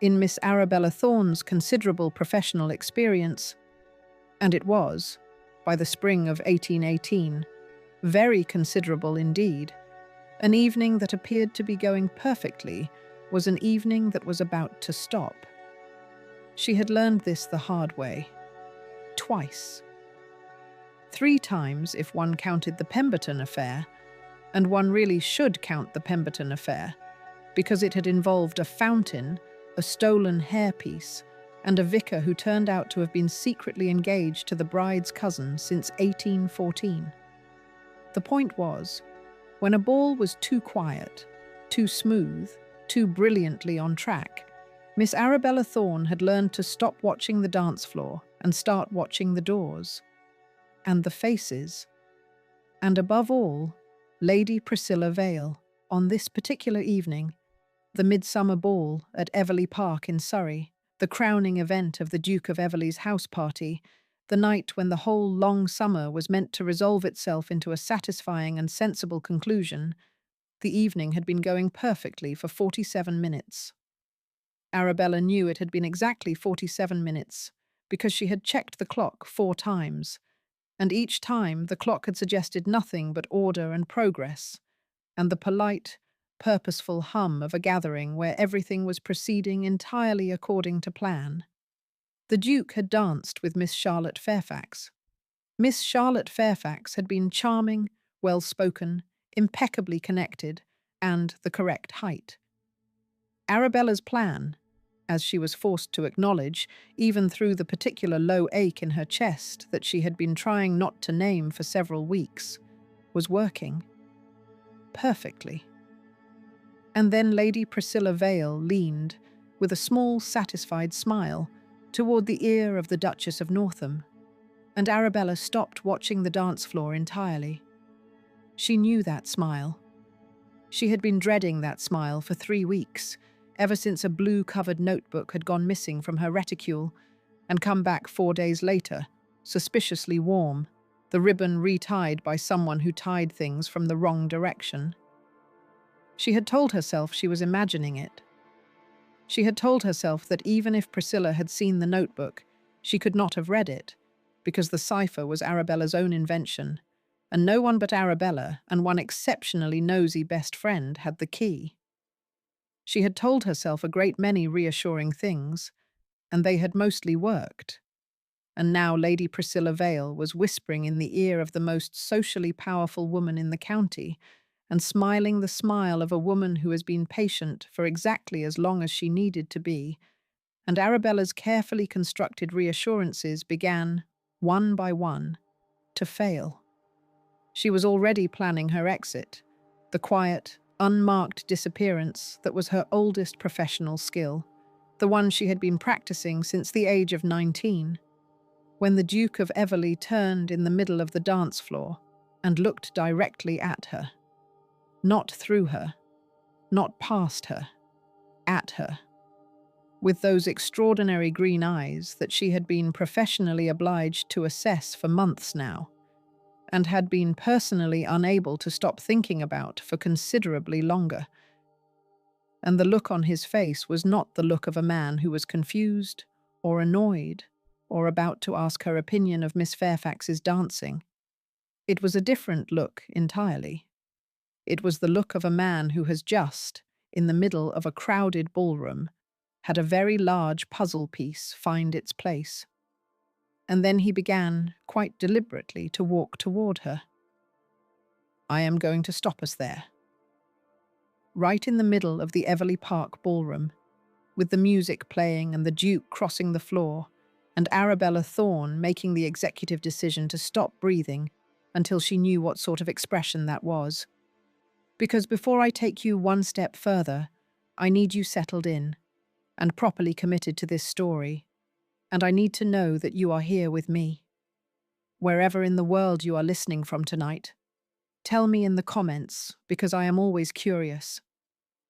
In Miss Arabella Thorne's considerable professional experience, and it was, by the spring of 1818, very considerable indeed, an evening that appeared to be going perfectly was an evening that was about to stop. She had learned this the hard way. Twice. 3 times if one counted the Pemberton affair, and one really should count the Pemberton affair, because it had involved a fountain, a stolen hairpiece, and a vicar who turned out to have been secretly engaged to the bride's cousin since 1814. The point was, when a ball was too quiet, too smooth, too brilliantly on track, Miss Arabella Thorne had learned to stop watching the dance floor and start watching the doors. And the faces. And above all, Lady Priscilla Vale, on this particular evening, the midsummer ball at Everley Park in Surrey, the crowning event of the Duke of Everley's house party, the night when the whole long summer was meant to resolve itself into a satisfying and sensible conclusion. The evening had been going perfectly for 47 minutes. Arabella knew it had been exactly 47 minutes, because she had checked the clock 4 times, and each time the clock had suggested nothing but order and progress, and the polite, purposeful hum of a gathering where everything was proceeding entirely according to plan. The Duke had danced with Miss Charlotte Fairfax. Miss Charlotte Fairfax had been charming, well-spoken, impeccably connected, and the correct height. Arabella's plan, as she was forced to acknowledge, even through the particular low ache in her chest that she had been trying not to name for several weeks, was working. Perfectly. And then Lady Priscilla Vale leaned, with a small, satisfied smile, toward the ear of the Duchess of Northam, and Arabella stopped watching the dance floor entirely. She knew that smile. She had been dreading that smile for 3 weeks, ever since a blue-covered notebook had gone missing from her reticule and come back 4 days later, suspiciously warm, the ribbon retied by someone who tied things from the wrong direction. She had told herself she was imagining it. She had told herself that even if Priscilla had seen the notebook, she could not have read it, because the cipher was Arabella's own invention, and no one but Arabella and one exceptionally nosy best friend had the key. She had told herself a great many reassuring things, and they had mostly worked. And now Lady Priscilla Vale was whispering in the ear of the most socially powerful woman in the county, and smiling the smile of a woman who has been patient for exactly as long as she needed to be, and Arabella's carefully constructed reassurances began, one by one, to fail. She was already planning her exit, the quiet, unmarked disappearance that was her oldest professional skill, the one she had been practicing since the age of 19, when the Duke of Everley turned in the middle of the dance floor and looked directly at her. Not through her, not past her, at her, with those extraordinary green eyes that she had been professionally obliged to assess for months now, and had been personally unable to stop thinking about for considerably longer. And the look on his face was not the look of a man who was confused or annoyed or about to ask her opinion of Miss Fairfax's dancing. It was a different look entirely. It was the look of a man who has just, in the middle of a crowded ballroom, had a very large puzzle piece find its place. And then he began, quite deliberately, to walk toward her. "I am going to stop us there." Right in the middle of the Everley Park ballroom, with the music playing and the Duke crossing the floor, and Arabella Thorne making the executive decision to stop breathing until she knew what sort of expression that was. Because before I take you one step further, I need you settled in and properly committed to this story, and I need to know that you are here with me. Wherever in the world you are listening from tonight, tell me in the comments, because I am always curious,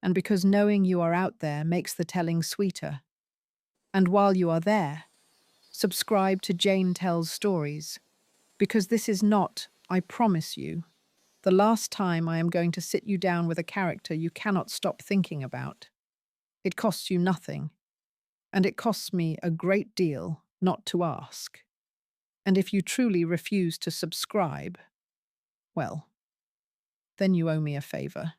and because knowing you are out there makes the telling sweeter. And while you are there, subscribe to Jane Tells Stories, because this is not, I promise you, the last time I am going to sit you down with a character you cannot stop thinking about. It costs you nothing, and it costs me a great deal not to ask. And if you truly refuse to subscribe, well, then you owe me a favor.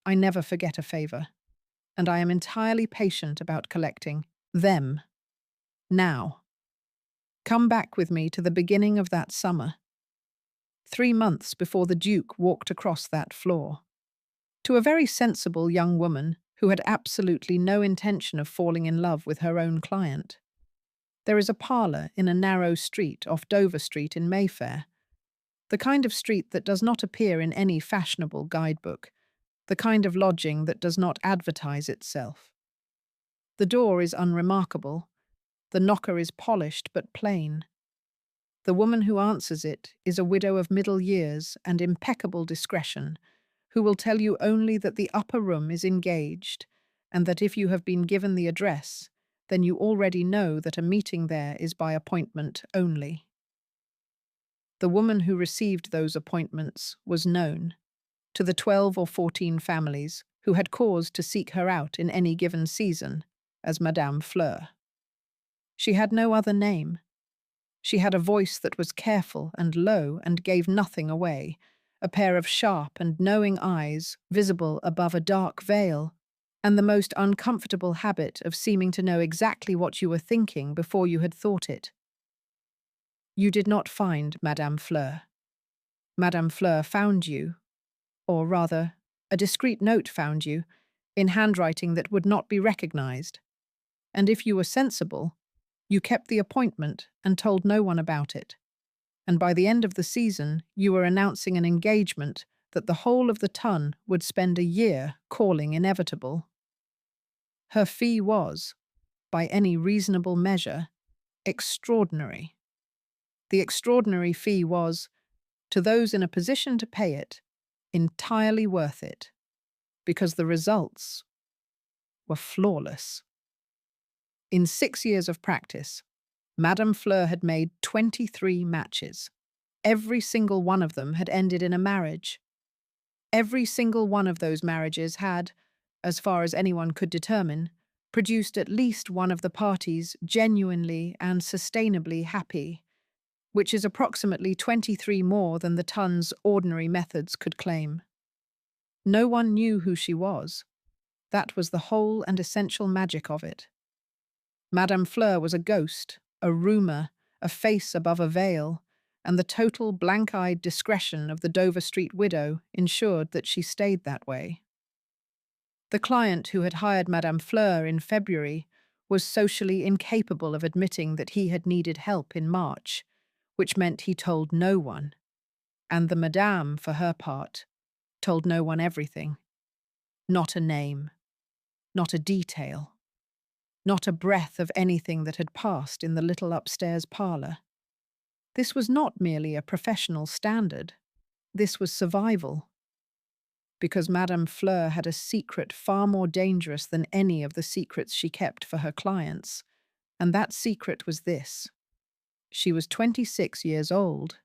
I never forget a favor, and I am entirely patient about collecting them. Now, come back with me to the beginning of that summer, 3 months before the Duke walked across that floor, to a very sensible young woman who had absolutely no intention of falling in love with her own client. There is a parlour in a narrow street off Dover Street in Mayfair, the kind of street that does not appear in any fashionable guidebook, the kind of lodging that does not advertise itself. The door is unremarkable, the knocker is polished but plain. The woman who answers it is a widow of middle years and impeccable discretion, who will tell you only that the upper room is engaged, and that if you have been given the address, then you already know that a meeting there is by appointment only. The woman who received those appointments was known to the 12 or 14 families who had cause to seek her out in any given season as Madame Fleur. She had no other name. She had a voice that was careful and low and gave nothing away, a pair of sharp and knowing eyes visible above a dark veil, and the most uncomfortable habit of seeming to know exactly what you were thinking before you had thought it. You did not find Madame Fleur. Madame Fleur found you, or rather, a discreet note found you, in handwriting that would not be recognized. And if you were sensible, you kept the appointment and told no one about it. And by the end of the season, you were announcing an engagement that the whole of the ton would spend a year calling inevitable. Her fee was, by any reasonable measure, extraordinary. The extraordinary fee was, to those in a position to pay it, entirely worth it, because the results were flawless. In 6 years of practice, Madame Fleur had made 23 matches. Every single one of them had ended in a marriage. Every single one of those marriages had, as far as anyone could determine, produced at least one of the parties genuinely and sustainably happy, which is approximately 23 more than the ton's ordinary methods could claim. No one knew who she was. That was the whole and essential magic of it. Madame Fleur was a ghost, a rumour, a face above a veil, and the total blank-eyed discretion of the Dover Street widow ensured that she stayed that way. The client who had hired Madame Fleur in February was socially incapable of admitting that he had needed help in March, which meant he told no one, and the Madame, for her part, told no one everything. Not a name, not a detail, not a breath of anything that had passed in the little upstairs parlour. This was not merely a professional standard. This was survival. Because Madame Fleur had a secret far more dangerous than any of the secrets she kept for her clients, and that secret was this. She was 26 years old.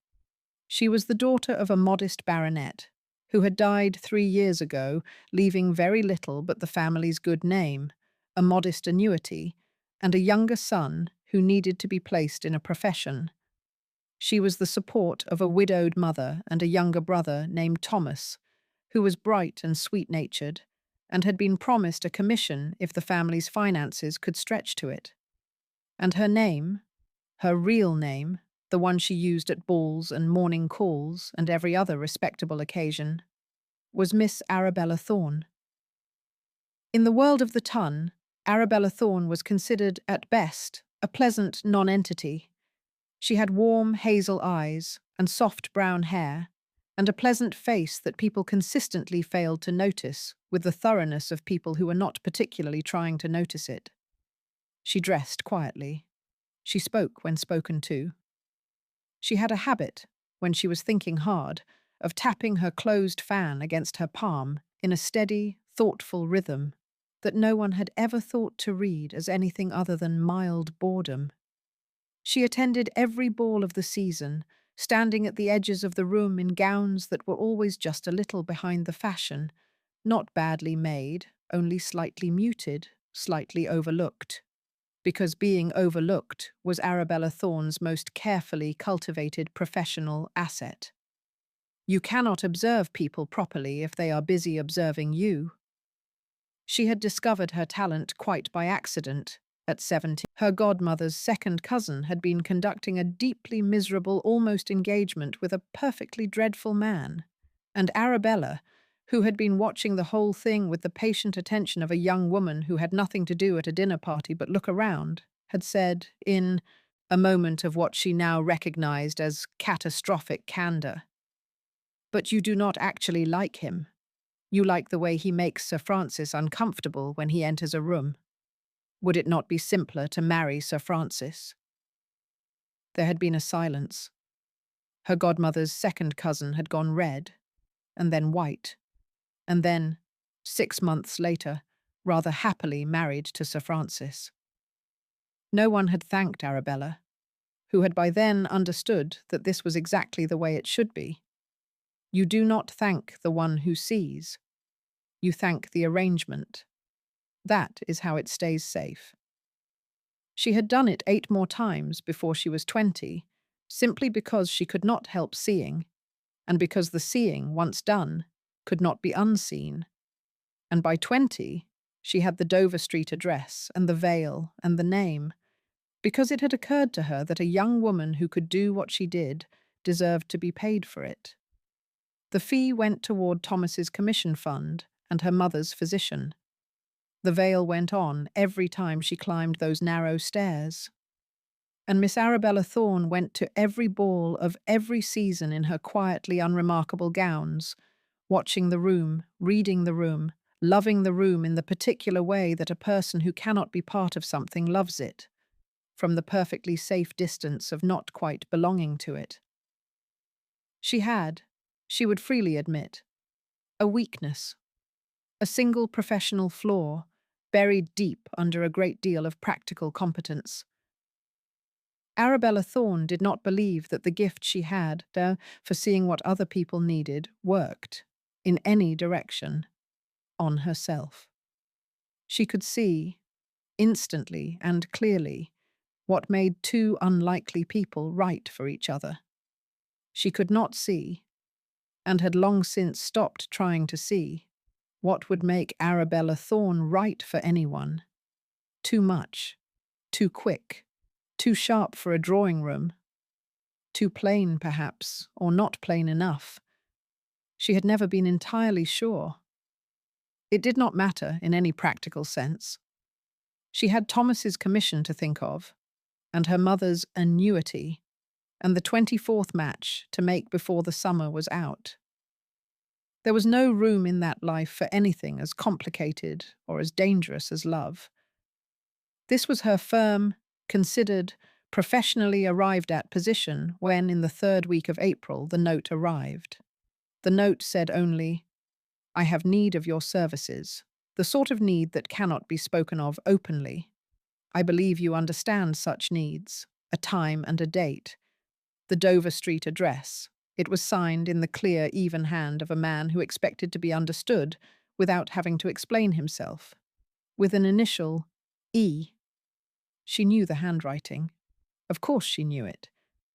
She was the daughter of a modest baronet, who had died 3 years ago, leaving very little but the family's good name, a modest annuity, and a younger son who needed to be placed in a profession. She was the support of a widowed mother and a younger brother named Thomas, who was bright and sweet-natured, and had been promised a commission if the family's finances could stretch to it. And her name, her real name, the one she used at balls and morning calls and every other respectable occasion, was Miss Arabella Thorne. In the world of the ton, Arabella Thorne was considered, at best, a pleasant non-entity. She had warm hazel eyes and soft brown hair, and a pleasant face that people consistently failed to notice with the thoroughness of people who were not particularly trying to notice it. She dressed quietly. She spoke when spoken to. She had a habit, when she was thinking hard, of tapping her closed fan against her palm in a steady, thoughtful rhythm that no one had ever thought to read as anything other than mild boredom. She attended every ball of the season, standing at the edges of the room in gowns that were always just a little behind the fashion, not badly made, only slightly muted, slightly overlooked. because being overlooked was Arabella Thorne's most carefully cultivated professional asset. You cannot observe people properly if they are busy observing you. She had discovered her talent quite by accident. At 17, her godmother's second cousin had been conducting a deeply miserable, almost engagement with a perfectly dreadful man. And Arabella, who had been watching the whole thing with the patient attention of a young woman who had nothing to do at a dinner party but look around, had said, in a moment of what she now recognized as catastrophic candor, "But you do not actually like him. You like the way he makes Sir Francis uncomfortable when he enters a room. Would it not be simpler to marry Sir Francis?" There had been a silence. Her godmother's second cousin had gone red, and then white, and then, 6 months later, rather happily married to Sir Francis. No one had thanked Arabella, who had by then understood that this was exactly the way it should be. You do not thank the one who sees. You thank the arrangement. That is how it stays safe. She had done it 8 more times before she was 20, simply because she could not help seeing, and because the seeing, once done, could not be unseen. And by 20, she had the Dover Street address and the veil and the name, because it had occurred to her that a young woman who could do what she did deserved to be paid for it. The fee went toward Thomas's commission fund and her mother's physician. The veil went on every time she climbed those narrow stairs. And Miss Arabella Thorne went to every ball of every season in her quietly unremarkable gowns, watching the room, reading the room, loving the room in the particular way that a person who cannot be part of something loves it, from the perfectly safe distance of not quite belonging to it. She would freely admit, a weakness, a single professional flaw, buried deep under a great deal of practical competence. Arabella Thorne did not believe that the gift she had for seeing what other people needed worked, in any direction, on herself. She could see, instantly and clearly, what made two unlikely people right for each other. She could not see, and had long since stopped trying to see, what would make Arabella Thorne right for anyone. Too much, too quick, too sharp for a drawing room, too plain perhaps, or not plain enough. She had never been entirely sure. It did not matter in any practical sense. She had Thomas's commission to think of, and her mother's annuity, and the 24th match to make before the summer was out. There was no room in that life for anything as complicated or as dangerous as love. This was her firm, considered, professionally arrived-at position when, in the 3rd week of April, the note arrived. The note said only, "I have need of your services, the sort of need that cannot be spoken of openly. I believe you understand such needs, a time and a date. The Dover Street address." It was signed in the clear, even hand of a man who expected to be understood without having to explain himself, with an initial E. She knew the handwriting. Of course she knew it.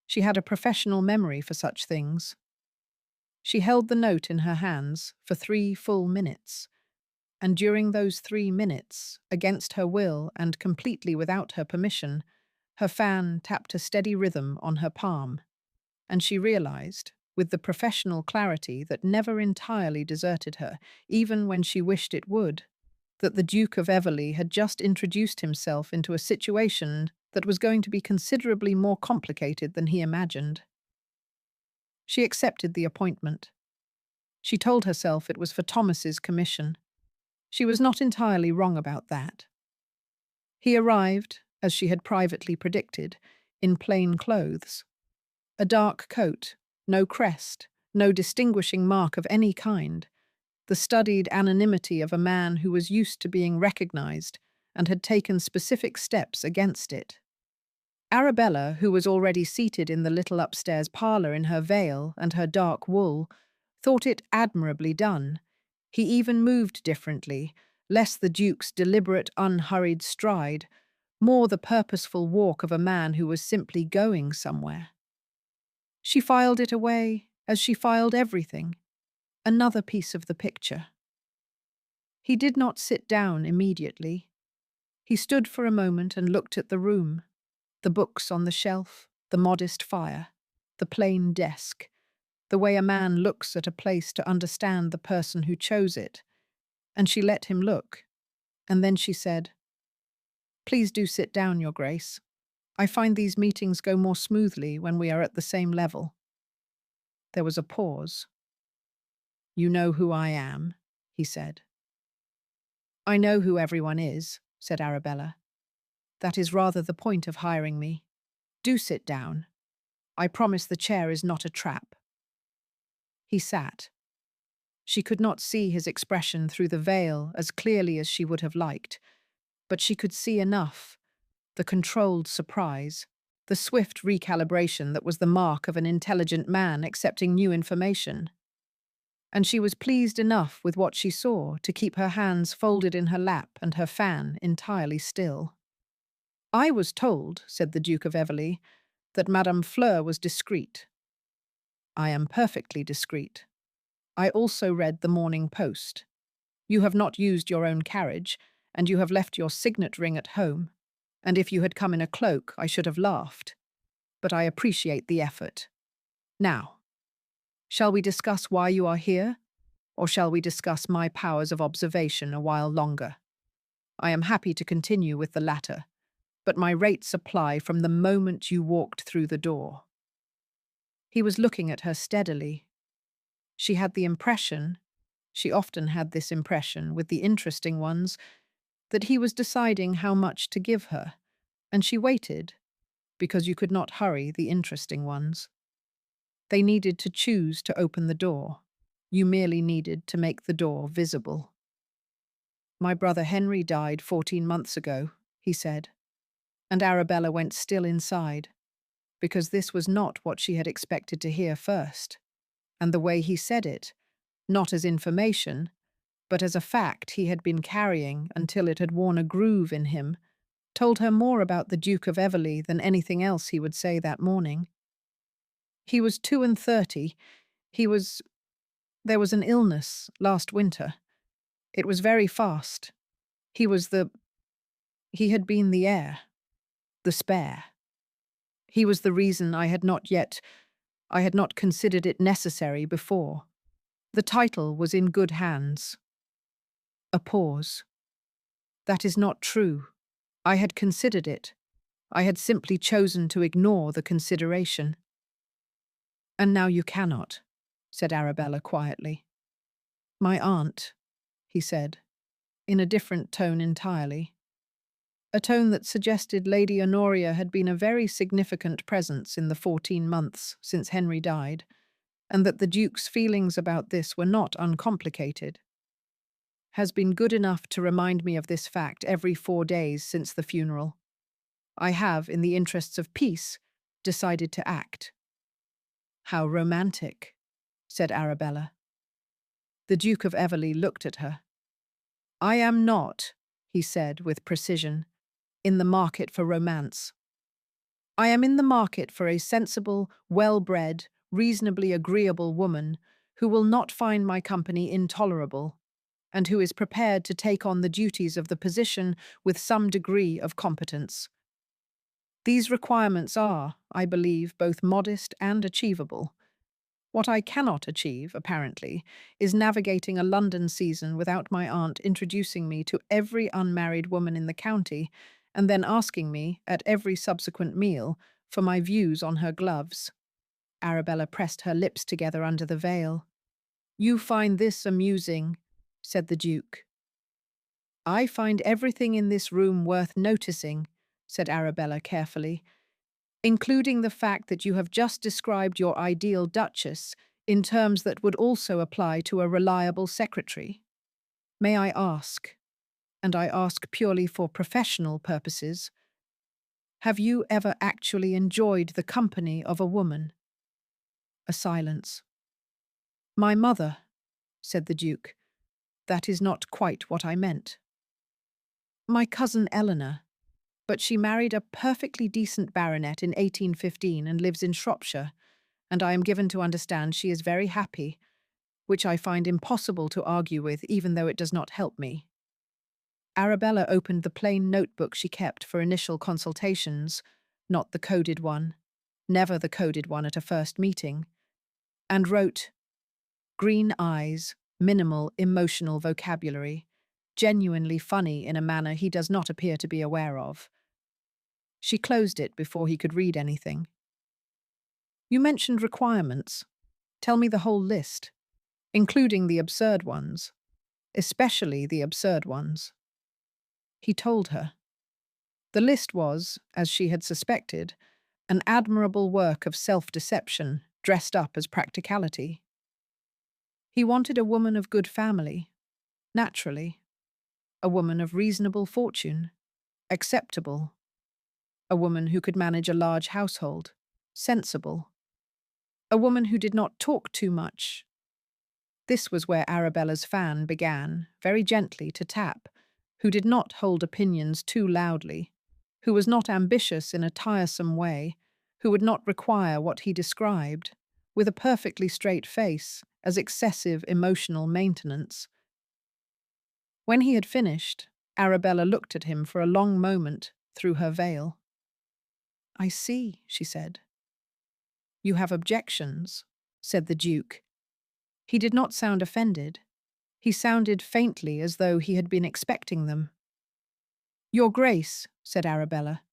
She had a professional memory for such things. She held the note in her hands for 3 full minutes, and during those 3 minutes, against her will and completely without her permission, her fan tapped a steady rhythm on her palm, and she realized, with the professional clarity that never entirely deserted her, even when she wished it would, that the Duke of Everley had just introduced himself into a situation that was going to be considerably more complicated than he imagined. She accepted the appointment. She told herself it was for Thomas's commission. She was not entirely wrong about that. He arrived, as she had privately predicted, in plain clothes. A dark coat, no crest, no distinguishing mark of any kind, the studied anonymity of a man who was used to being recognized and had taken specific steps against it. Arabella, who was already seated in the little upstairs parlour in her veil and her dark wool, thought it admirably done. He even moved differently, less the Duke's deliberate, unhurried stride, more the purposeful walk of a man who was simply going somewhere. She filed it away as she filed everything, another piece of the picture. He did not sit down immediately. He stood for a moment and looked at the room, the books on the shelf, the modest fire, the plain desk, the way a man looks at a place to understand the person who chose it. And she let him look, and then she said, "Please do sit down, Your Grace. I find these meetings go more smoothly when we are at the same level." There was a pause. "You know who I am," he said. "I know who everyone is," said Arabella. "That is rather the point of hiring me. Do sit down. I promise the chair is not a trap." He sat. She could not see his expression through the veil as clearly as she would have liked, but she could see enough, the controlled surprise, the swift recalibration that was the mark of an intelligent man accepting new information. And she was pleased enough with what she saw to keep her hands folded in her lap and her fan entirely still. "I was told," said the Duke of Everley, "that Madame Fleur was discreet." "I am perfectly discreet. I also read the Morning Post. You have not used your own carriage, and you have left your signet ring at home, and if you had come in a cloak, I should have laughed. But I appreciate the effort. Now, shall we discuss why you are here, or shall we discuss my powers of observation a while longer? I am happy to continue with the latter, but my rates apply from the moment you walked through the door." He was looking at her steadily. She had the impression, she often had this impression with the interesting ones, that he was deciding how much to give her, and she waited, because you could not hurry the interesting ones. They needed to choose to open the door. You merely needed to make the door visible. "My brother Henry died 14 months ago," he said, and Arabella went still inside, because this was not what she had expected to hear first, and the way he said it, not as information, but as a fact he had been carrying until it had worn a groove in him, told her more about the Duke of Everley than anything else he would say that morning. He was 32. There was an illness last winter. It was very fast. He had been the heir, the spare. He was the reason I had not considered it necessary before. The title was in good hands." A pause. "That is not true. I had considered it. I had simply chosen to ignore the consideration." "And now you cannot," said Arabella quietly. "My aunt," he said, in a different tone entirely. A tone that suggested Lady Honoria had been a very significant presence in the 14 months since Henry died, and that the Duke's feelings about this were not uncomplicated. "Has been good enough to remind me of this fact every 4 days since the funeral. I have, in the interests of peace, decided to act." "How romantic," said Arabella. The Duke of Everley looked at her. "I am not," he said with precision, "in the market for romance. I am in the market for a sensible, well-bred, reasonably agreeable woman who will not find my company intolerable, and who is prepared to take on the duties of the position with some degree of competence. These requirements are, I believe, both modest and achievable. What I cannot achieve, apparently, is navigating a London season without my aunt introducing me to every unmarried woman in the county and then asking me, at every subsequent meal, for my views on her gloves." Arabella pressed her lips together under the veil. "You find this amusing," said the Duke. "I find everything in this room worth noticing," said Arabella carefully, "including the fact that you have just described your ideal Duchess in terms that would also apply to a reliable secretary. May I ask, and I ask purely for professional purposes, have you ever actually enjoyed the company of a woman?" A silence. "My mother," said the Duke. "That is not quite what I meant." "My cousin Eleanor. but she married a perfectly decent baronet in 1815 and lives in Shropshire, and I am given to understand she is very happy, which I find impossible to argue with even though it does not help me." Arabella opened the plain notebook she kept for initial consultations, not the coded one, never the coded one at a first meeting, and wrote, "Green eyes, minimal emotional vocabulary, genuinely funny in a manner he does not appear to be aware of." She closed it before he could read anything. "You mentioned requirements. Tell me the whole list, including the absurd ones, especially the absurd ones." He told her. The list was, as she had suspected, an admirable work of self-deception dressed up as practicality. He wanted a woman of good family, naturally, a woman of reasonable fortune, acceptable, a woman who could manage a large household, sensible, a woman who did not talk too much. This was where Arabella's fan began, very gently, to tap, who did not hold opinions too loudly, who was not ambitious in a tiresome way, who would not require what he described, with a perfectly straight face, as excessive emotional maintenance. When he had finished, Arabella looked at him for a long moment through her veil. "I see," she said. "You have objections," said the Duke. He did not sound offended. He sounded faintly as though he had been expecting them. "Your Grace," said Arabella,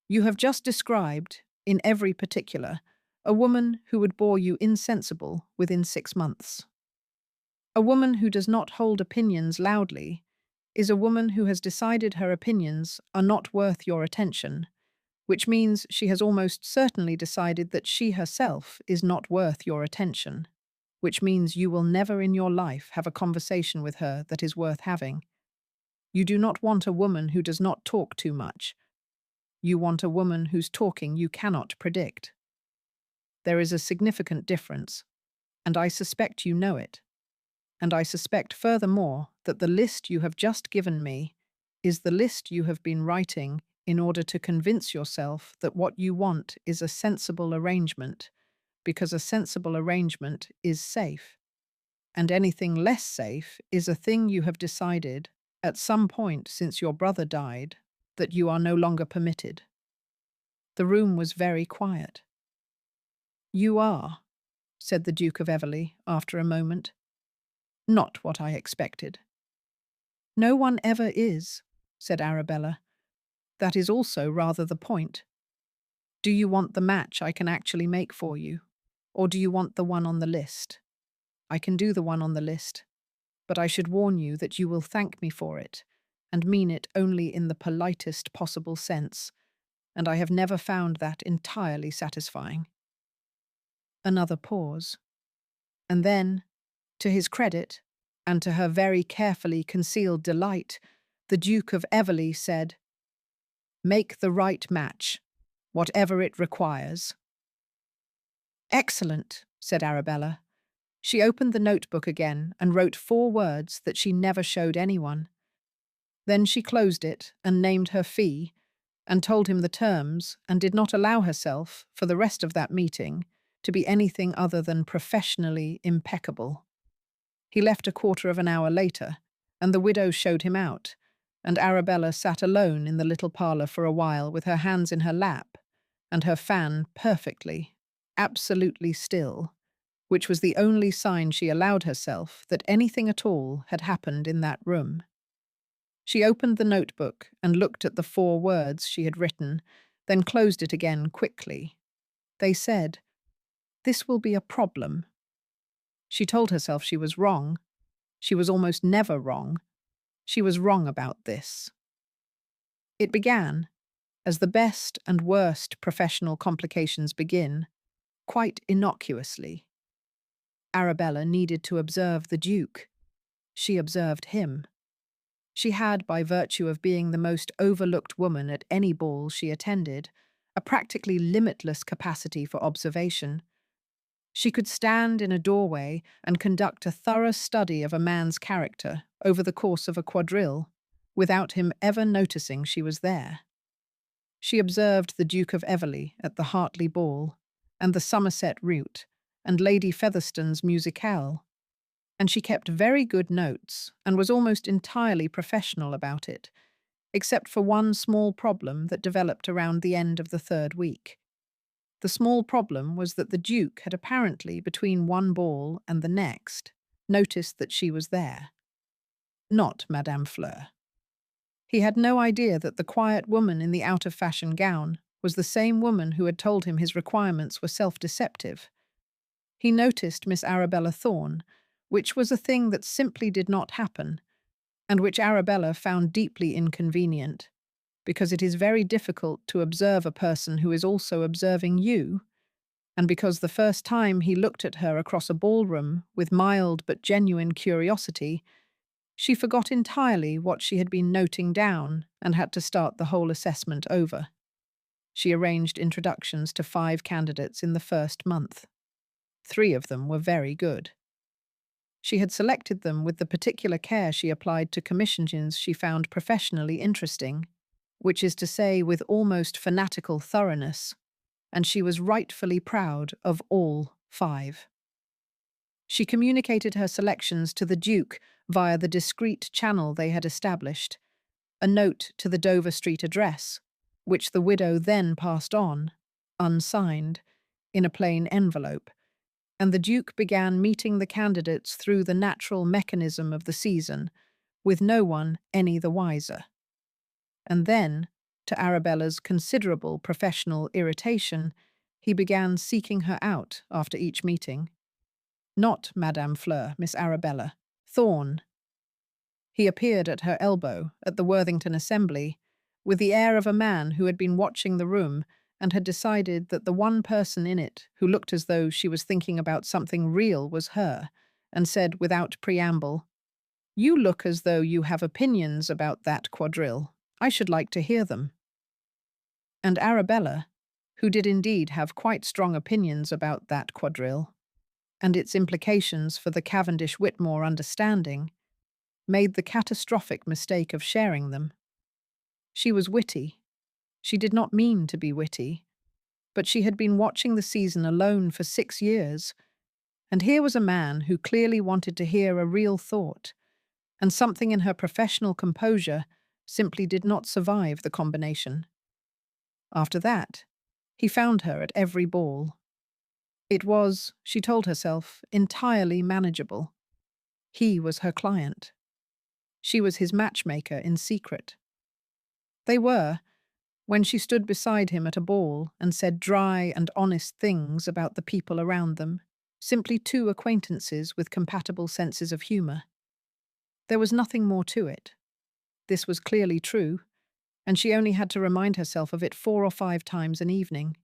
"you have just described, in every particular, a woman who would bore you insensible within 6 months. A woman who does not hold opinions loudly is a woman who has decided her opinions are not worth your attention, which means she has almost certainly decided that she herself is not worth your attention, which means you will never in your life have a conversation with her that is worth having. You do not want a woman who does not talk too much. You want a woman whose talking you cannot predict. There is a significant difference, and I suspect you know it. And I suspect furthermore that the list you have just given me is the list you have been writing in order to convince yourself that what you want is a sensible arrangement, because a sensible arrangement is safe, and anything less safe is a thing you have decided, at some point since your brother died, that you are no longer permitted." The room was very quiet. "You are," said the Duke of Everley after a moment. "Not what I expected." "No one ever is," said Arabella. "That is also rather the point. Do you want the match I can actually make for you, or do you want the one on the list? I can do the one on the list, but I should warn you that you will thank me for it, and mean it only in the politest possible sense, and I have never found that entirely satisfying." Another pause. And then, to his credit, and to her very carefully concealed delight, the Duke of Everley said, "Make the right match, whatever it requires." "Excellent," said Arabella. She opened the notebook again and wrote 4 words that she never showed anyone. Then she closed it and named her fee, and told him the terms, and did not allow herself, for the rest of that meeting, to be anything other than professionally impeccable. He left a quarter of an hour later, and the widow showed him out, and Arabella sat alone in the little parlour for a while with her hands in her lap, and her fan perfectly, absolutely still, which was the only sign she allowed herself that anything at all had happened in that room. She opened the notebook and looked at the 4 words she had written, then closed it again quickly. They said, "This will be a problem." She told herself she was wrong. She was almost never wrong. She was wrong about this. It began, as the best and worst professional complications begin, quite innocuously. Arabella needed to observe the Duke. She observed him. She had, by virtue of being the most overlooked woman at any ball she attended, a practically limitless capacity for observation. She could stand in a doorway and conduct a thorough study of a man's character over the course of a quadrille, without him ever noticing she was there. She observed the Duke of Everley at the Hartley Ball, and the Somerset Route, and Lady Featherstone's musicale, and she kept very good notes and was almost entirely professional about it, except for one small problem that developed around the end of the third week. The small problem was that the Duke had apparently, between one ball and the next, noticed that she was there. Not Madame Fleur. He had no idea that the quiet woman in the out-of-fashion gown was the same woman who had told him his requirements were self-deceptive. He noticed Miss Arabella Thorne, which was a thing that simply did not happen, and which Arabella found deeply inconvenient, because it is very difficult to observe a person who is also observing you, and because the first time he looked at her across a ballroom with mild but genuine curiosity, she forgot entirely what she had been noting down and had to start the whole assessment over. She arranged introductions to 5 candidates in the first month. 3 of them were very good. She had selected them with the particular care she applied to commissions she found professionally interesting, which is to say with almost fanatical thoroughness, and she was rightfully proud of all 5. She communicated her selections to the Duke via the discreet channel they had established, a note to the Dover Street address, which the widow then passed on, unsigned, in a plain envelope, and the Duke began meeting the candidates through the natural mechanism of the season, with no one any the wiser. And then, to Arabella's considerable professional irritation, he began seeking her out after each meeting. Not Madame Fleur, Miss Arabella Thorne. He appeared at her elbow at the Worthington Assembly with the air of a man who had been watching the room and had decided that the one person in it who looked as though she was thinking about something real was her, and said without preamble, "You look as though you have opinions about that quadrille. I should like to hear them." And Arabella, who did indeed have quite strong opinions about that quadrille, and its implications for the Cavendish-Whitmore understanding, made the catastrophic mistake of sharing them. She was witty. She did not mean to be witty, but she had been watching the season alone for 6 years, and here was a man who clearly wanted to hear a real thought, and something in her professional composure simply did not survive the combination. After that, he found her at every ball. It was, she told herself, entirely manageable. He was her client. She was his matchmaker in secret. They were, when she stood beside him at a ball and said dry and honest things about the people around them, simply 2 acquaintances with compatible senses of humour. There was nothing more to it. This was clearly true, and she only had to remind herself of it 4 or 5 times an evening.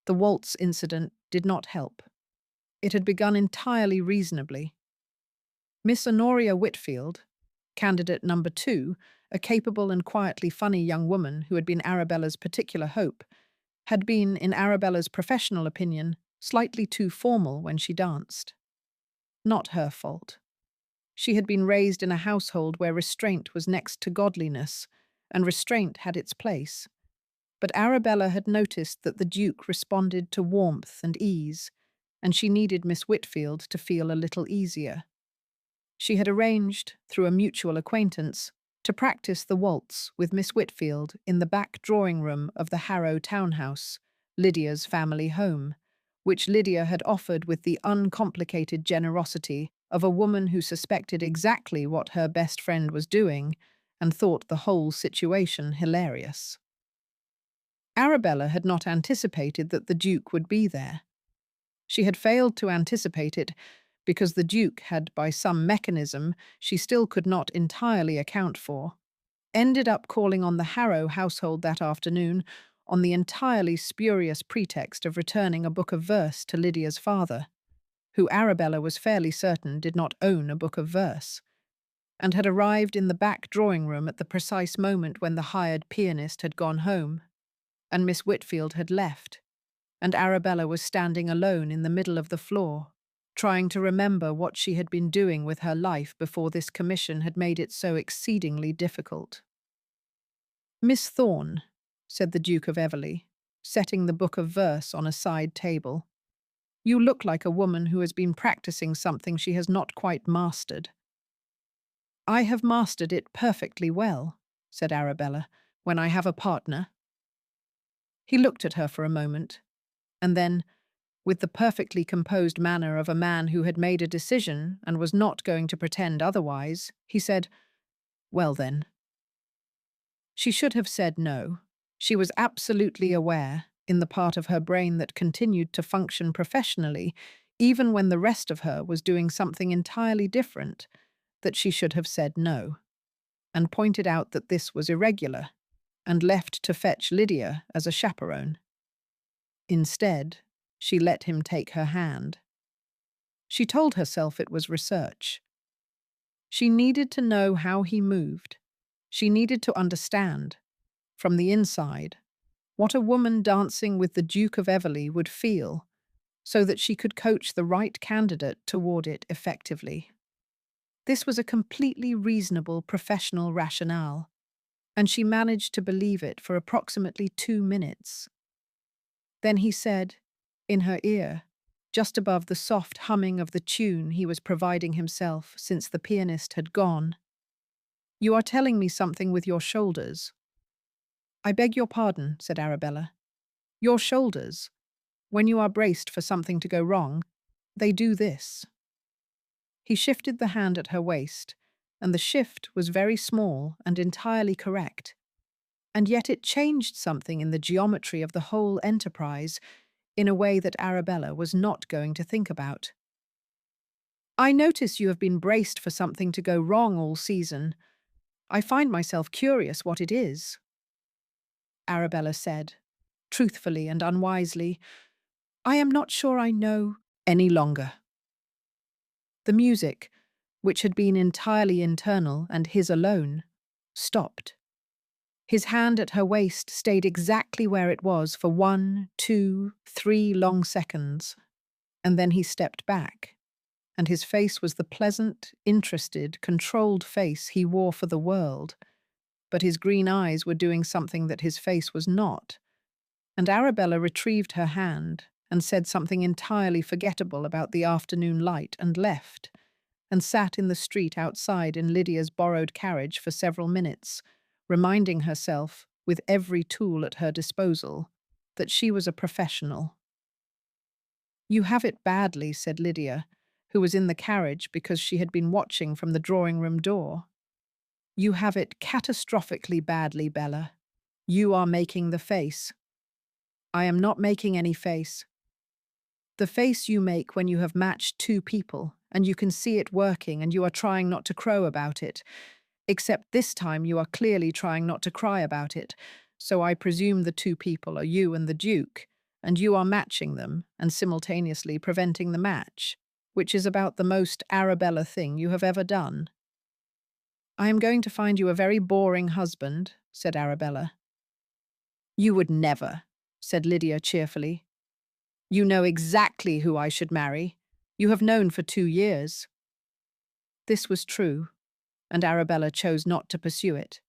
The waltz incident did not help. It had begun entirely reasonably. Miss Honoria Whitfield, candidate number 2, a capable and quietly funny young woman who had been Arabella's particular hope, had been, in Arabella's professional opinion, slightly too formal when she danced. Not her fault. She had been raised in a household where restraint was next to godliness, and restraint had its place. But Arabella had noticed that the Duke responded to warmth and ease, and she needed Miss Whitfield to feel a little easier. She had arranged, through a mutual acquaintance, to practice the waltz with Miss Whitfield in the back drawing-room of the Harrow townhouse, Lydia's family home, which Lydia had offered with the uncomplicated generosity of a woman who suspected exactly what her best friend was doing and thought the whole situation hilarious. Arabella had not anticipated that the Duke would be there. She had failed to anticipate it because the Duke had, by some mechanism she still could not entirely account for, ended up calling on the Harrow household that afternoon on the entirely spurious pretext of returning a book of verse to Lydia's father, who Arabella was fairly certain did not own a book of verse, and had arrived in the back drawing-room at the precise moment when the hired pianist had gone home, and Miss Whitfield had left, and Arabella was standing alone in the middle of the floor, trying to remember what she had been doing with her life before this commission had made it so exceedingly difficult. "Miss Thorne," said the Duke of Everley, setting the book of verse on a side table. "You look like a woman who has been practicing something she has not quite mastered." "I have mastered it perfectly well," said Arabella, "when I have a partner." He looked at her for a moment, and then, with the perfectly composed manner of a man who had made a decision and was not going to pretend otherwise, he said, "Well then." She should have said no. She was absolutely aware, in the part of her brain that continued to function professionally, even when the rest of her was doing something entirely different, that she should have said no, and pointed out that this was irregular, and left to fetch Lydia as a chaperone. Instead, she let him take her hand. She told herself it was research. She needed to know how he moved. She needed to understand, from the inside, what a woman dancing with the Duke of Everley would feel, so that she could coach the right candidate toward it effectively. This was a completely reasonable professional rationale, and she managed to believe it for approximately 2 minutes. Then he said, in her ear, just above the soft humming of the tune he was providing himself since the pianist had gone, "You are telling me something with your shoulders." "I beg your pardon," said Arabella. "Your shoulders, when you are braced for something to go wrong, they do this." He shifted the hand at her waist, and the shift was very small and entirely correct. And yet it changed something in the geometry of the whole enterprise in a way that Arabella was not going to think about. "I notice you have been braced for something to go wrong all season. I find myself curious what it is." Arabella said, truthfully and unwisely, "I am not sure I know any longer." The music, which had been entirely internal and his alone, stopped. His hand at her waist stayed exactly where it was for 1, 2, 3 long seconds, and then he stepped back, and his face was the pleasant, interested, controlled face he wore for the world, but his green eyes were doing something that his face was not, and Arabella retrieved her hand and said something entirely forgettable about the afternoon light and left, and sat in the street outside in Lydia's borrowed carriage for several minutes, reminding herself, with every tool at her disposal, that she was a professional. "You have it badly," said Lydia, who was in the carriage because she had been watching from the drawing-room door. "You have it catastrophically badly, Bella. You are making the face." "I am not making any face." "The face you make when you have matched 2 people, and you can see it working and you are trying not to crow about it. Except this time you are clearly trying not to cry about it, so I presume the 2 people are you and the Duke, and you are matching them and simultaneously preventing the match, which is about the most Arabella thing you have ever done." "I am going to find you a very boring husband," said Arabella. "You would never," said Lydia cheerfully. "You know exactly who I should marry. You have known for 2 years." This was true, and Arabella chose not to pursue it,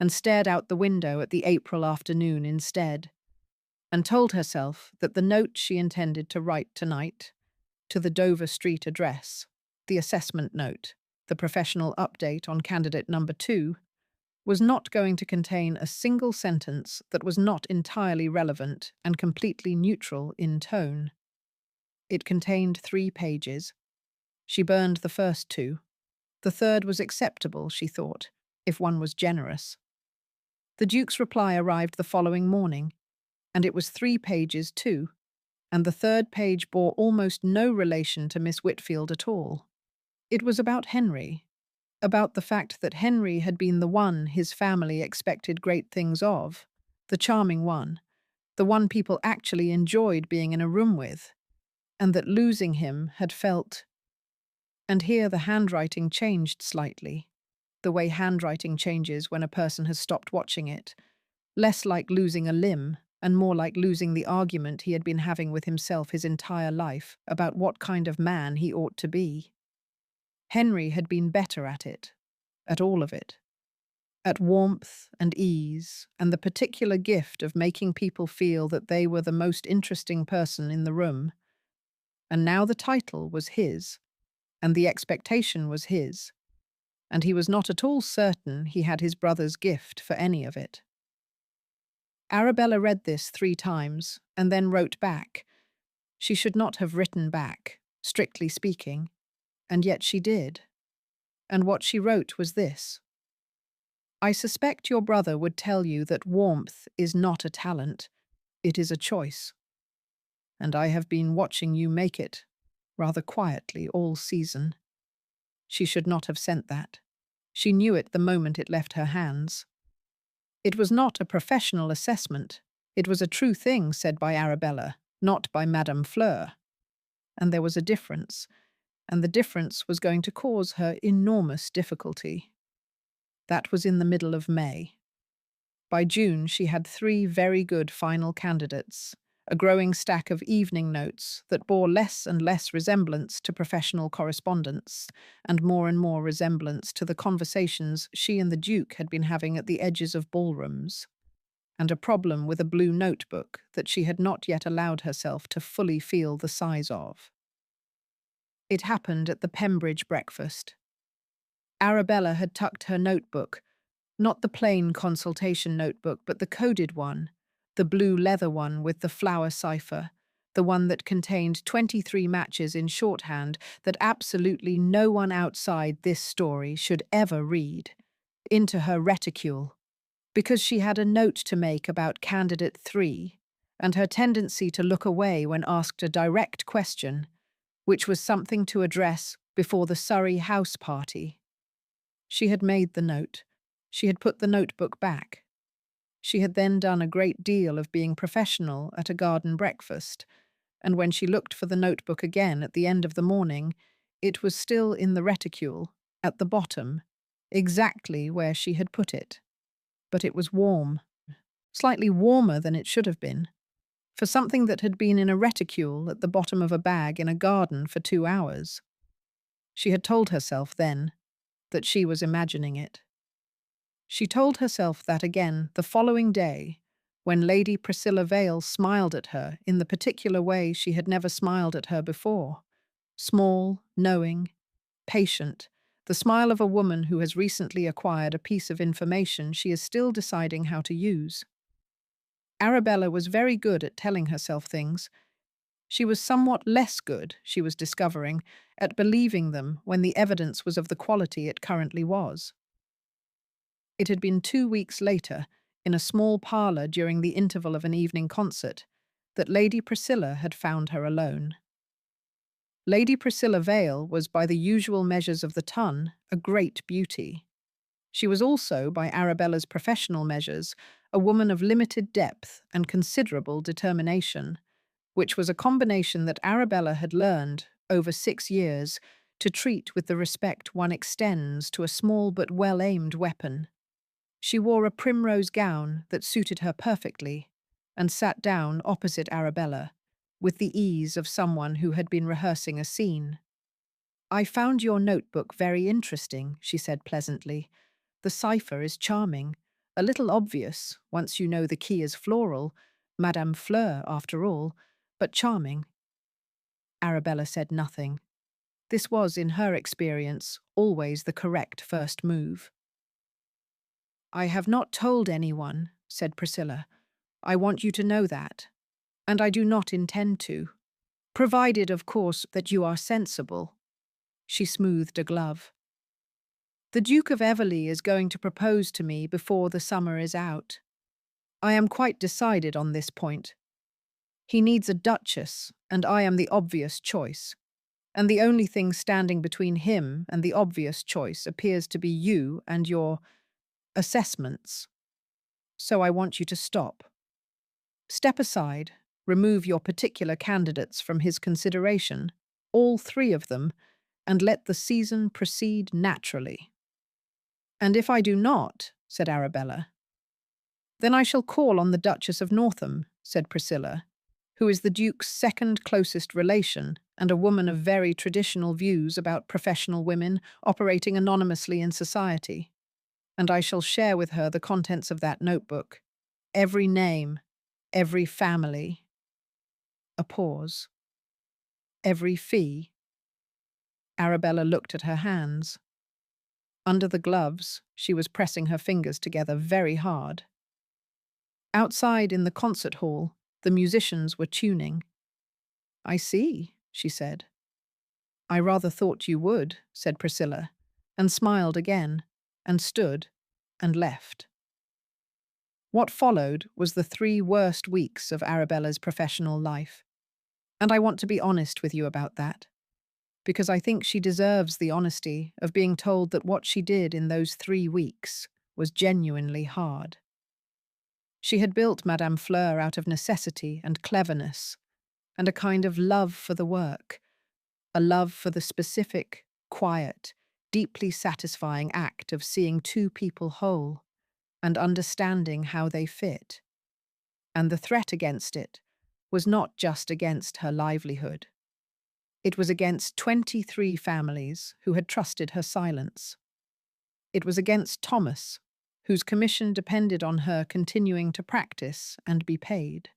and stared out the window at the April afternoon instead, and told herself that the note she intended to write tonight, to the Dover Street address, the assessment note, the professional update on candidate number 2, was not going to contain a single sentence that was not entirely relevant and completely neutral in tone. It contained 3 pages. She burned the first 2. The third was acceptable, she thought, if one was generous. The Duke's reply arrived the following morning, and it was 3 pages too, and the third page bore almost no relation to Miss Whitfield at all. It was about Henry, about the fact that Henry had been the one his family expected great things of, the charming one, the one people actually enjoyed being in a room with, and that losing him had felt. And here the handwriting changed slightly, the way handwriting changes when a person has stopped watching it, less like losing a limb and more like losing the argument he had been having with himself his entire life about what kind of man he ought to be. Henry had been better at it, at all of it. at warmth and ease and the particular gift of making people feel that they were the most interesting person in the room. And now the title was his, and the expectation was his, and he was not at all certain he had his brother's gift for any of it. Arabella read this 3 times and then wrote back. She should not have written back, strictly speaking, and yet she did. And what she wrote was this: I suspect your brother would tell you that warmth is not a talent, it is a choice. And I have been watching you make it, rather quietly, all season. She should not have sent that. She knew it the moment it left her hands. It was not a professional assessment. It was a true thing said by Arabella, not by Madame Fleur. And there was a difference, and the difference was going to cause her enormous difficulty. That was in the middle of May. By June, she had 3 very good final candidates, a growing stack of evening notes that bore less and less resemblance to professional correspondence and more resemblance to the conversations she and the Duke had been having at the edges of ballrooms, and a problem with a blue notebook that she had not yet allowed herself to fully feel the size of. It happened at the Pembridge breakfast. Arabella had tucked her notebook, not the plain consultation notebook, but the coded one, the blue leather one with the flower cipher, the one that contained 23 matches in shorthand that absolutely no one outside this story should ever read, into her reticule, because she had a note to make about candidate 3 and her tendency to look away when asked a direct question, which was something to address before the Surrey house party. She had made the note. She had put the notebook back. She had then done a great deal of being professional at a garden breakfast, and when she looked for the notebook again at the end of the morning, it was still in the reticule, at the bottom, exactly where she had put it. But it was warm, slightly warmer than it should have been, for something that had been in a reticule at the bottom of a bag in a garden for 2 hours. She had told herself then that she was imagining it. She told herself that again the following day, when Lady Priscilla Vale smiled at her in the particular way she had never smiled at her before. Small, knowing, patient, the smile of a woman who has recently acquired a piece of information she is still deciding how to use. Arabella was very good at telling herself things. She was somewhat less good, she was discovering, at believing them when the evidence was of the quality it currently was. It had been 2 weeks later, in a small parlour during the interval of an evening concert, that Lady Priscilla had found her alone. Lady Priscilla Vale was, by the usual measures of the ton, a great beauty. She was also, by Arabella's professional measures, a woman of limited depth and considerable determination, which was a combination that Arabella had learned, over 6 years, to treat with the respect one extends to a small but well-aimed weapon. She wore a primrose gown that suited her perfectly and sat down opposite Arabella, with the ease of someone who had been rehearsing a scene. I found your notebook very interesting, she said pleasantly. The cipher is charming, a little obvious once you know the key is floral, Madame Fleur after all, but charming. Arabella said nothing. This was, in her experience, always the correct first move. I have not told anyone, said Priscilla. I want you to know that, and I do not intend to. Provided, of course, that you are sensible. She smoothed a glove. The Duke of Everley is going to propose to me before the summer is out. I am quite decided on this point. He needs a duchess, and I am the obvious choice. And the only thing standing between him and the obvious choice appears to be you and your assessments. So I want you to stop. Step aside, remove your particular candidates from his consideration, all 3 of them, and let the season proceed naturally. And if I do not, said Arabella. Then I shall call on the Duchess of Northam, said Priscilla, who is the Duke's second closest relation and a woman of very traditional views about professional women operating anonymously in society. and I shall share with her the contents of that notebook. Every name, every family. A pause. Every fee. Arabella looked at her hands. Under the gloves, she was pressing her fingers together very hard. Outside in the concert hall, the musicians were tuning. "I see," she said. "I rather thought you would," said Priscilla, and smiled again, and stood, and left. What followed was the 3 worst weeks of Arabella's professional life. And I want to be honest with you about that, because I think she deserves the honesty of being told that what she did in those 3 weeks was genuinely hard. She had built Madame Fleur out of necessity and cleverness, and a kind of love for the work, a love for the specific, quiet, deeply satisfying act of seeing 2 people whole and understanding how they fit. And the threat against it was not just against her livelihood. It was against 23 families who had trusted her silence. It was against Thomas, whose commission depended on her continuing to practice and be paid.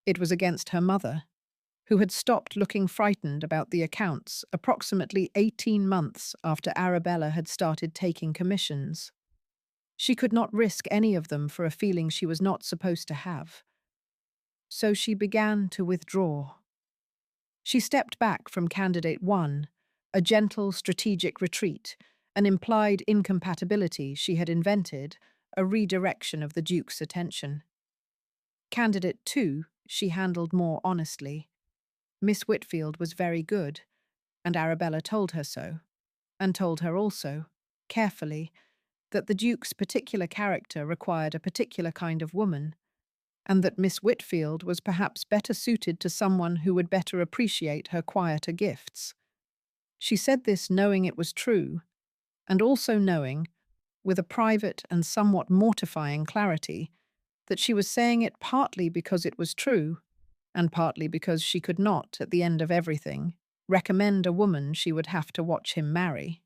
It was against her mother, who had stopped looking frightened about the accounts approximately 18 months after Arabella had started taking commissions. She could not risk any of them for a feeling she was not supposed to have. So she began to withdraw. She stepped back from candidate 1, a gentle, strategic retreat, an implied incompatibility she had invented, a redirection of the Duke's attention. Candidate 2 she handled more honestly. Miss Whitfield was very good, and Arabella told her so, and told her also, carefully, that the Duke's particular character required a particular kind of woman, and that Miss Whitfield was perhaps better suited to someone who would better appreciate her quieter gifts. She said this knowing it was true, and also knowing, with a private and somewhat mortifying clarity, that she was saying it partly because it was true, and partly because she could not, at the end of everything, recommend a woman she would have to watch him marry.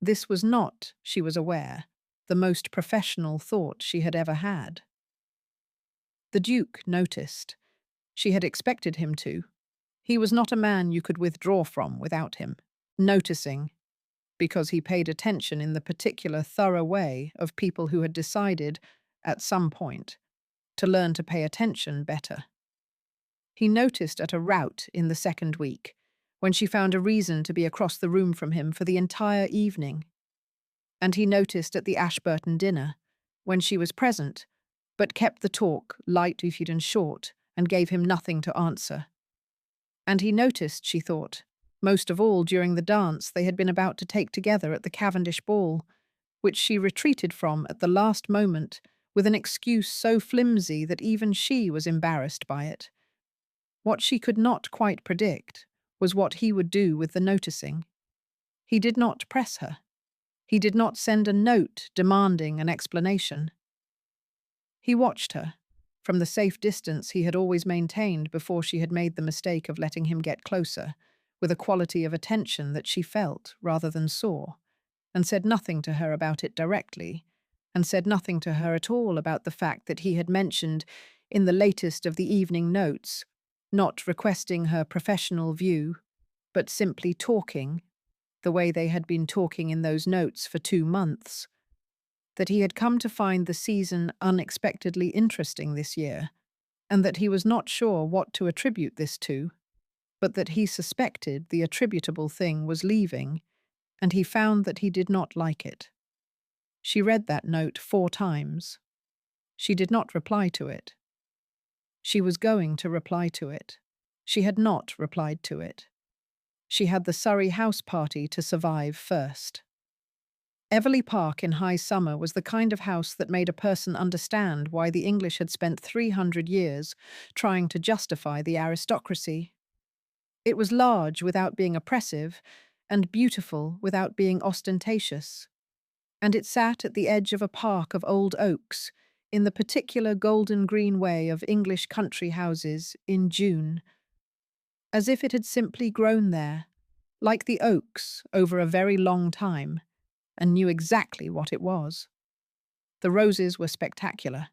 This was not, she was aware, the most professional thought she had ever had. The Duke noticed. She had expected him to. He was not a man you could withdraw from without him. Noticing, because he paid attention in the particular thorough way of people who had decided, at some point, to learn to pay attention better. He noticed at a rout in the 2nd week, when she found a reason to be across the room from him for the entire evening. And he noticed at the Ashburton dinner, when she was present, but kept the talk light and short, and gave him nothing to answer. And he noticed, she thought, most of all during the dance they had been about to take together at the Cavendish ball, which she retreated from at the last moment with an excuse so flimsy that even she was embarrassed by it. What she could not quite predict was what he would do with the noticing. He did not press her. He did not send a note demanding an explanation. He watched her, from the safe distance he had always maintained before she had made the mistake of letting him get closer, with a quality of attention that she felt rather than saw, and said nothing to her about it directly, and said nothing to her at all about the fact that he had mentioned, in the latest of the evening notes, not requesting her professional view, but simply talking, the way they had been talking in those notes for 2 months, that he had come to find the season unexpectedly interesting this year, and that he was not sure what to attribute this to, but that he suspected the attributable thing was leaving, and he found that he did not like it. She read that note 4 times. She did not reply to it. She was going to reply to it. She had not replied to it. She had the Surrey house party to survive first. Everley Park in high summer was the kind of house that made a person understand why the English had spent 300 years trying to justify the aristocracy. It was large without being oppressive, and beautiful without being ostentatious. And it sat at the edge of a park of old oaks, in the particular golden green way of English country houses in June, as if it had simply grown there, like the oaks, over a very long time, and knew exactly what it was. The roses were spectacular.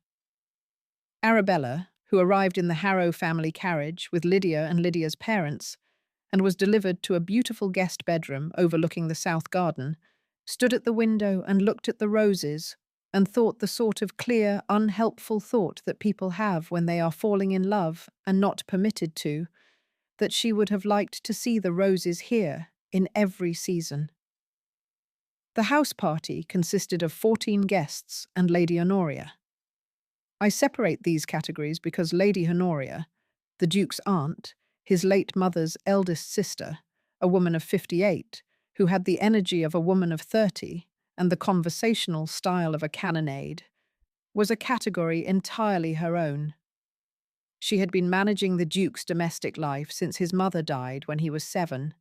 Arabella, who arrived in the Harrow family carriage with Lydia and Lydia's parents, and was delivered to a beautiful guest bedroom overlooking the south garden, stood at the window and looked at the roses and thought the sort of clear, unhelpful thought that people have when they are falling in love and not permitted to, that she would have liked to see the roses here in every season. The house party consisted of 14 guests and Lady Honoria. I separate these categories because Lady Honoria, the Duke's aunt, his late mother's eldest sister, a woman of 58, who had the energy of a woman of 30 and the conversational style of a cannonade, was a category entirely her own. She had been managing the Duke's domestic life since his mother died when he was 7,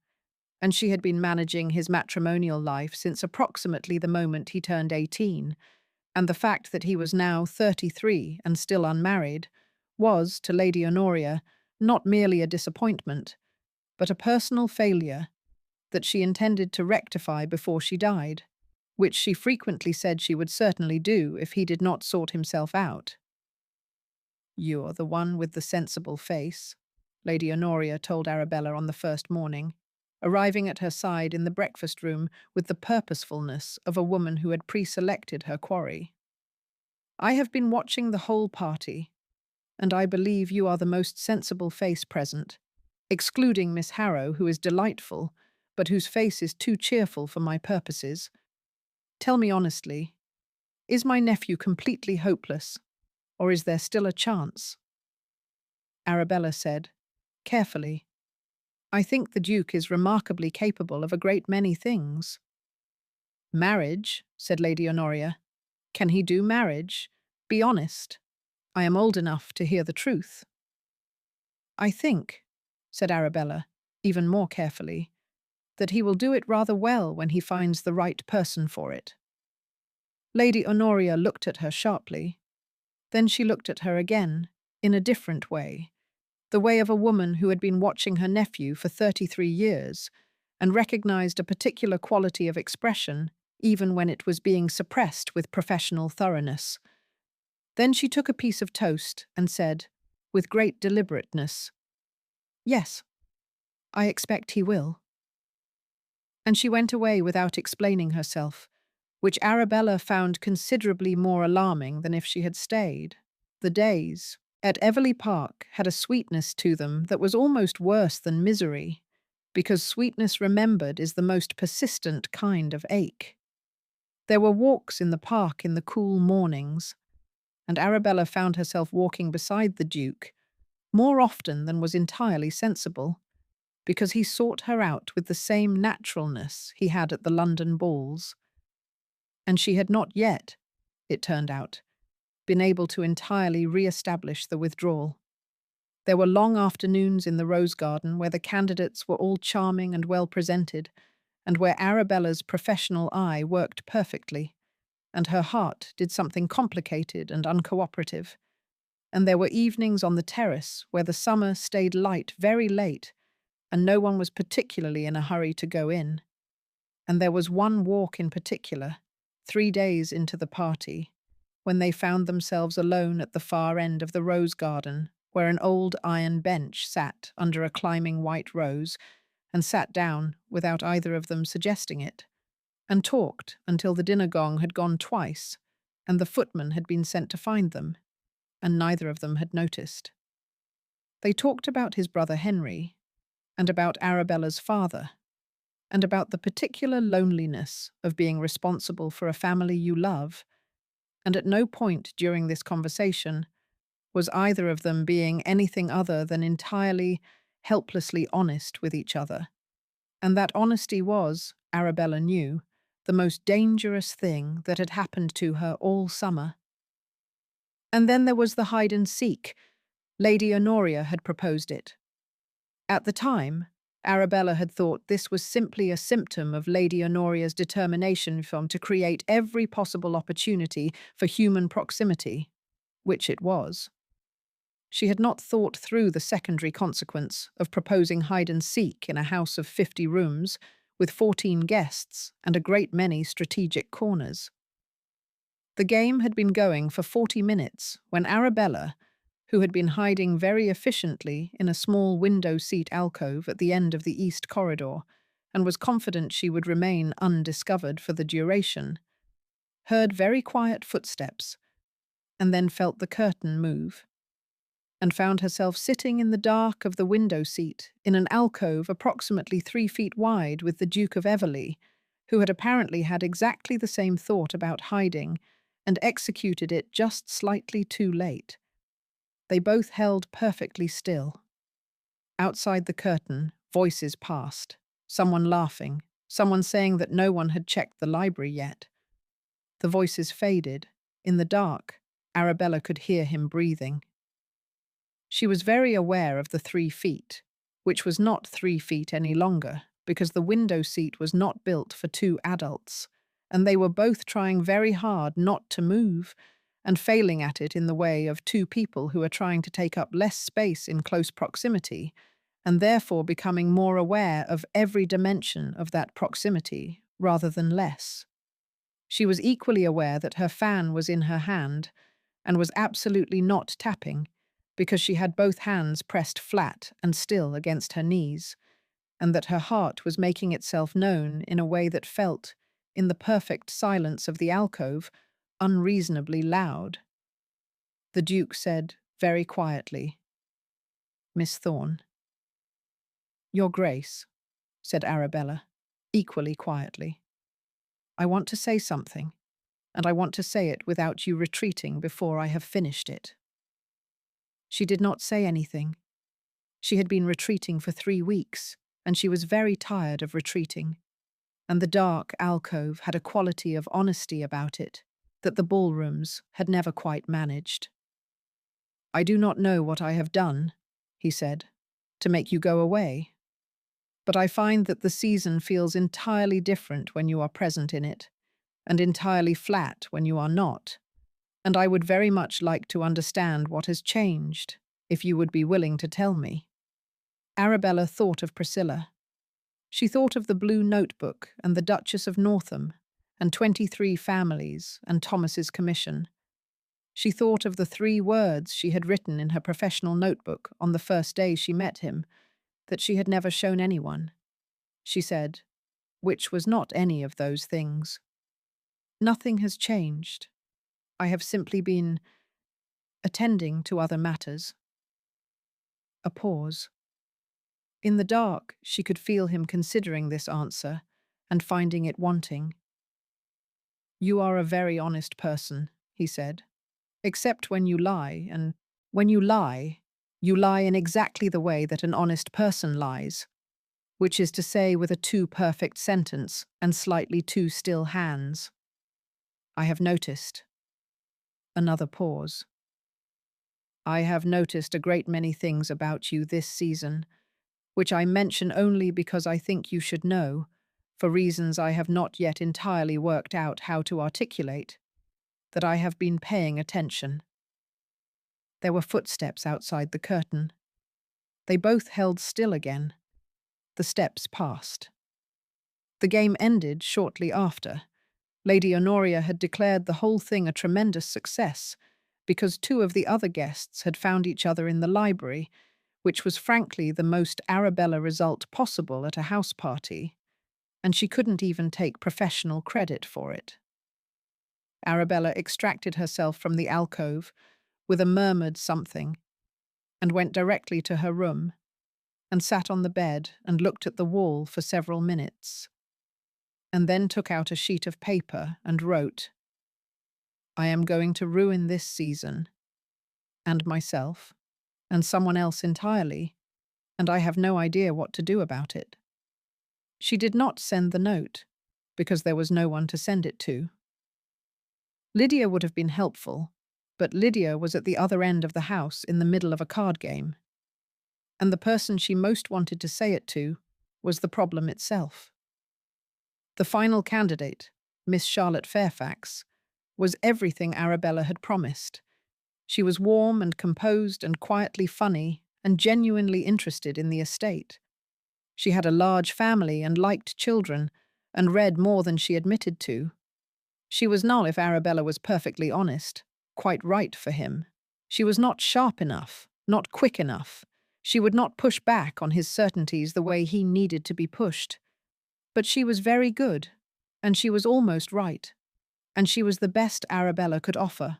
and she had been managing his matrimonial life since approximately the moment he turned 18, and the fact that he was now 33 and still unmarried was, to Lady Honoria, not merely a disappointment, but a personal failure that she intended to rectify before she died, which she frequently said she would certainly do if he did not sort himself out. "You're the one with the sensible face," Lady Honoria told Arabella on the first morning, arriving at her side in the breakfast room with the purposefulness of a woman who had pre-selected her quarry. "I have been watching the whole party, and I believe you are the most sensible face present, excluding Miss Harrow, who is delightful, but whose face is too cheerful for my purposes. Tell me honestly, is my nephew completely hopeless, or is there still a chance?" Arabella said, carefully, "I think the Duke is remarkably capable of a great many things." "Marriage," said Lady Honoria. "Can he do marriage? Be honest. I am old enough to hear the truth." "I think," said Arabella, even more carefully, "that he will do it rather well when he finds the right person for it." Lady Honoria looked at her sharply. Then she looked at her again, in a different way, the way of a woman who had been watching her nephew for 33 years and recognized a particular quality of expression even when it was being suppressed with professional thoroughness. Then she took a piece of toast and said, with great deliberateness, "Yes, I expect he will." And she went away without explaining herself, which Arabella found considerably more alarming than if she had stayed. The days at Everley Park had a sweetness to them that was almost worse than misery, because sweetness remembered is the most persistent kind of ache. There were walks in the park in the cool mornings, and Arabella found herself walking beside the Duke more often than was entirely sensible, because he sought her out with the same naturalness he had at the London balls. And she had not yet, it turned out, been able to entirely re-establish the withdrawal. There were long afternoons in the rose garden where the candidates were all charming and well presented, and where Arabella's professional eye worked perfectly, and her heart did something complicated and uncooperative. And there were evenings on the terrace where the summer stayed light very late, and no one was particularly in a hurry to go in. And there was one walk in particular, 3 days into the party, when they found themselves alone at the far end of the rose garden, where an old iron bench sat under a climbing white rose, and sat down without either of them suggesting it, and talked until the dinner gong had gone twice, and the footman had been sent to find them, and neither of them had noticed. They talked about his brother Henry, and about Arabella's father, and about the particular loneliness of being responsible for a family you love, and at no point during this conversation was either of them being anything other than entirely, helplessly honest with each other. And that honesty was, Arabella knew, the most dangerous thing that had happened to her all summer. And then there was the hide-and-seek. Lady Honoria had proposed it. At the time, Arabella had thought this was simply a symptom of Lady Honoria's determination to create every possible opportunity for human proximity, which it was. She had not thought through the secondary consequence of proposing hide-and-seek in a house of 50 rooms, with 14 guests and a great many strategic corners. The game had been going for 40 minutes when Arabella, who had been hiding very efficiently in a small window-seat alcove at the end of the east corridor and was confident she would remain undiscovered for the duration, heard very quiet footsteps and then felt the curtain move, and found herself sitting in the dark of the window seat in an alcove approximately 3 feet wide with the Duke of Everley, who had apparently had exactly the same thought about hiding and executed it just slightly too late. They both held perfectly still. Outside the curtain, voices passed, someone laughing, someone saying that no one had checked the library yet. The voices faded. In the dark, Arabella could hear him breathing. She was very aware of the 3 feet, which was not 3 feet any longer, because the window seat was not built for 2 adults, and they were both trying very hard not to move, and failing at it in the way of 2 people who are trying to take up less space in close proximity, and therefore becoming more aware of every dimension of that proximity rather than less. She was equally aware that her fan was in her hand and was absolutely not tapping, because she had both hands pressed flat and still against her knees, and that her heart was making itself known in a way that felt, in the perfect silence of the alcove, unreasonably loud. The Duke said, very quietly, "Miss Thorne." "Your Grace," said Arabella, equally quietly. "I want to say something, and I want to say it without you retreating before I have finished it." She did not say anything. She had been retreating for 3 weeks, and she was very tired of retreating, and the dark alcove had a quality of honesty about it that the ballrooms had never quite managed. "I do not know what I have done," he said, "to make you go away. But I find that the season feels entirely different when you are present in it, and entirely flat when you are not. And I would very much like to understand what has changed, if you would be willing to tell me." Arabella thought of Priscilla. She thought of the blue notebook and the Duchess of Northam, and 23 families and Thomas's commission. She thought of the 3 words she had written in her professional notebook on the first day she met him, that she had never shown anyone. She said, which was not any of those things. "Nothing has changed. I have simply been attending to other matters." A pause. In the dark, she could feel him considering this answer and finding it wanting. "You are a very honest person," he said, "except when you lie, and when you lie in exactly the way that an honest person lies, which is to say with a too perfect sentence and slightly too still hands. I have noticed." Another pause. "I have noticed a great many things about you this season, which I mention only because I think you should know, for reasons I have not yet entirely worked out how to articulate, that I have been paying attention." There were footsteps outside the curtain. They both held still again. The steps passed. The game ended shortly after. Lady Honoria had declared the whole thing a tremendous success, because 2 of the other guests had found each other in the library, which was frankly the most Arabella result possible at a house party, and she couldn't even take professional credit for it. Arabella extracted herself from the alcove with a murmured something and went directly to her room and sat on the bed and looked at the wall for several minutes, and then took out a sheet of paper and wrote, "I am going to ruin this season, and myself, and someone else entirely, and I have no idea what to do about it." She did not send the note, because there was no one to send it to. Lydia would have been helpful, but Lydia was at the other end of the house in the middle of a card game, and the person she most wanted to say it to was the problem itself. The final candidate, Miss Charlotte Fairfax, was everything Arabella had promised. She was warm and composed and quietly funny and genuinely interested in the estate. She had a large family and liked children, and read more than she admitted to. She was not, if Arabella was perfectly honest, quite right for him. She was not sharp enough, not quick enough. She would not push back on his certainties the way he needed to be pushed. But she was very good, and she was almost right, and she was the best Arabella could offer.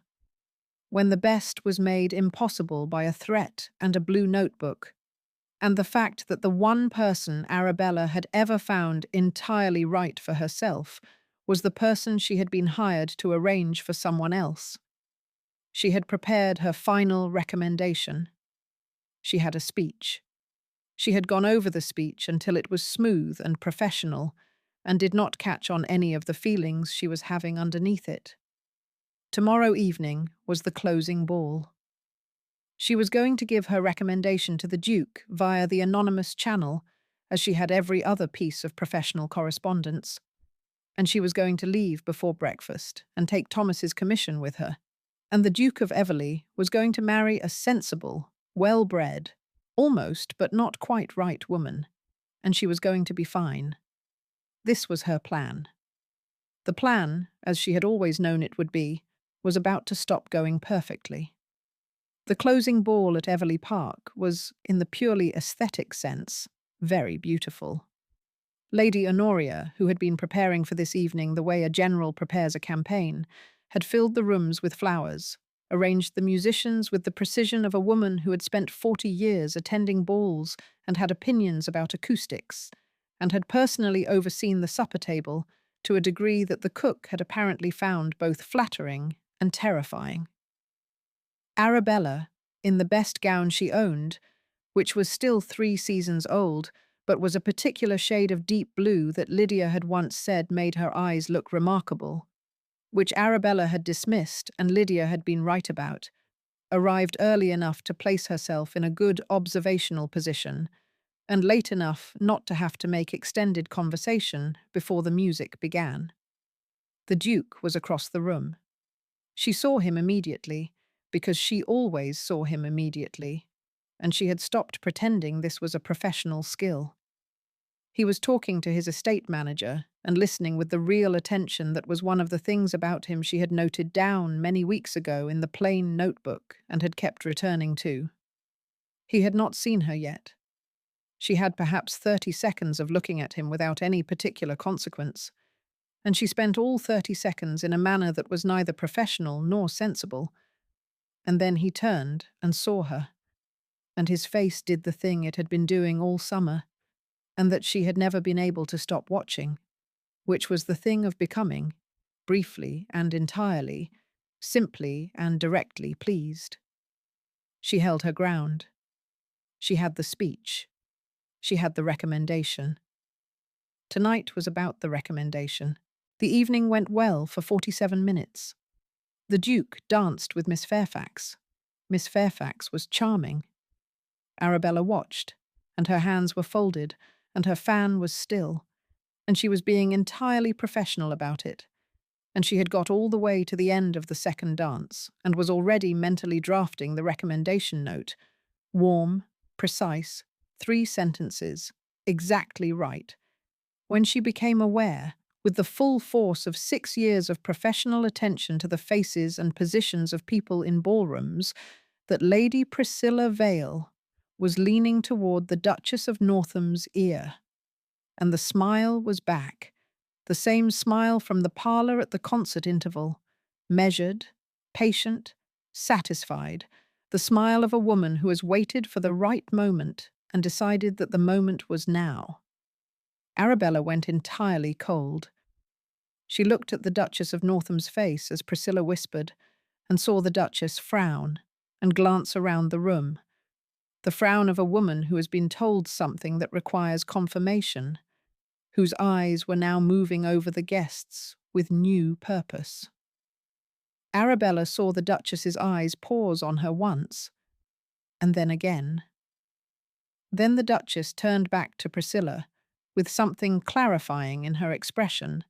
When the best was made impossible by a threat and a blue notebook, and the fact that the one person Arabella had ever found entirely right for herself was the person she had been hired to arrange for someone else. She had prepared her final recommendation. She had a speech. She had gone over the speech until it was smooth and professional, and did not catch on any of the feelings she was having underneath it. Tomorrow evening was the closing ball. She was going to give her recommendation to the Duke via the anonymous channel, as she had every other piece of professional correspondence, and she was going to leave before breakfast and take Thomas's commission with her. And the Duke of Everley was going to marry a sensible, well-bred, almost but not quite right woman, and she was going to be fine. This was her plan. The plan, as she had always known it would be, was about to stop going perfectly. The closing ball at Everley Park was, in the purely aesthetic sense, very beautiful. Lady Honoria, who had been preparing for this evening the way a general prepares a campaign, had filled the rooms with flowers, arranged the musicians with the precision of a woman who had spent 40 years attending balls and had opinions about acoustics, and had personally overseen the supper table to a degree that the cook had apparently found both flattering and terrifying. Arabella, in the best gown she owned, which was still 3 seasons old, but was a particular shade of deep blue that Lydia had once said made her eyes look remarkable, which Arabella had dismissed and Lydia had been right about, arrived early enough to place herself in a good observational position, and late enough not to have to make extended conversation before the music began. The Duke was across the room. She saw him immediately, because she always saw him immediately, and she had stopped pretending this was a professional skill. He was talking to his estate manager and listening with the real attention that was one of the things about him she had noted down many weeks ago in the plain notebook and had kept returning to. He had not seen her yet. She had perhaps 30 seconds of looking at him without any particular consequence, and she spent all 30 seconds in a manner that was neither professional nor sensible. And then he turned and saw her, and his face did the thing it had been doing all summer, and that she had never been able to stop watching, which was the thing of becoming, briefly and entirely, simply and directly pleased. She held her ground. She had the speech. She had the recommendation. Tonight was about the recommendation. The evening went well for 47 minutes. The Duke danced with Miss Fairfax. Miss Fairfax was charming. Arabella watched, and her hands were folded, and her fan was still, and she was being entirely professional about it. And she had got all the way to the end of the second dance, and was already mentally drafting the recommendation note. Warm, precise, 3 sentences, exactly right, when she became aware, with the full force of 6 years of professional attention to the faces and positions of people in ballrooms, that Lady Priscilla Vale was leaning toward the Duchess of Northam's ear. And the smile was back, the same smile from the parlour at the concert interval, measured, patient, satisfied, the smile of a woman who has waited for the right moment and decided that the moment was now. Arabella went entirely cold. She looked at the Duchess of Northam's face as Priscilla whispered, and saw the Duchess frown and glance around the room, the frown of a woman who has been told something that requires confirmation, whose eyes were now moving over the guests with new purpose. Arabella saw the Duchess's eyes pause on her once, and then again. Then the Duchess turned back to Priscilla, with something clarifying in her expression,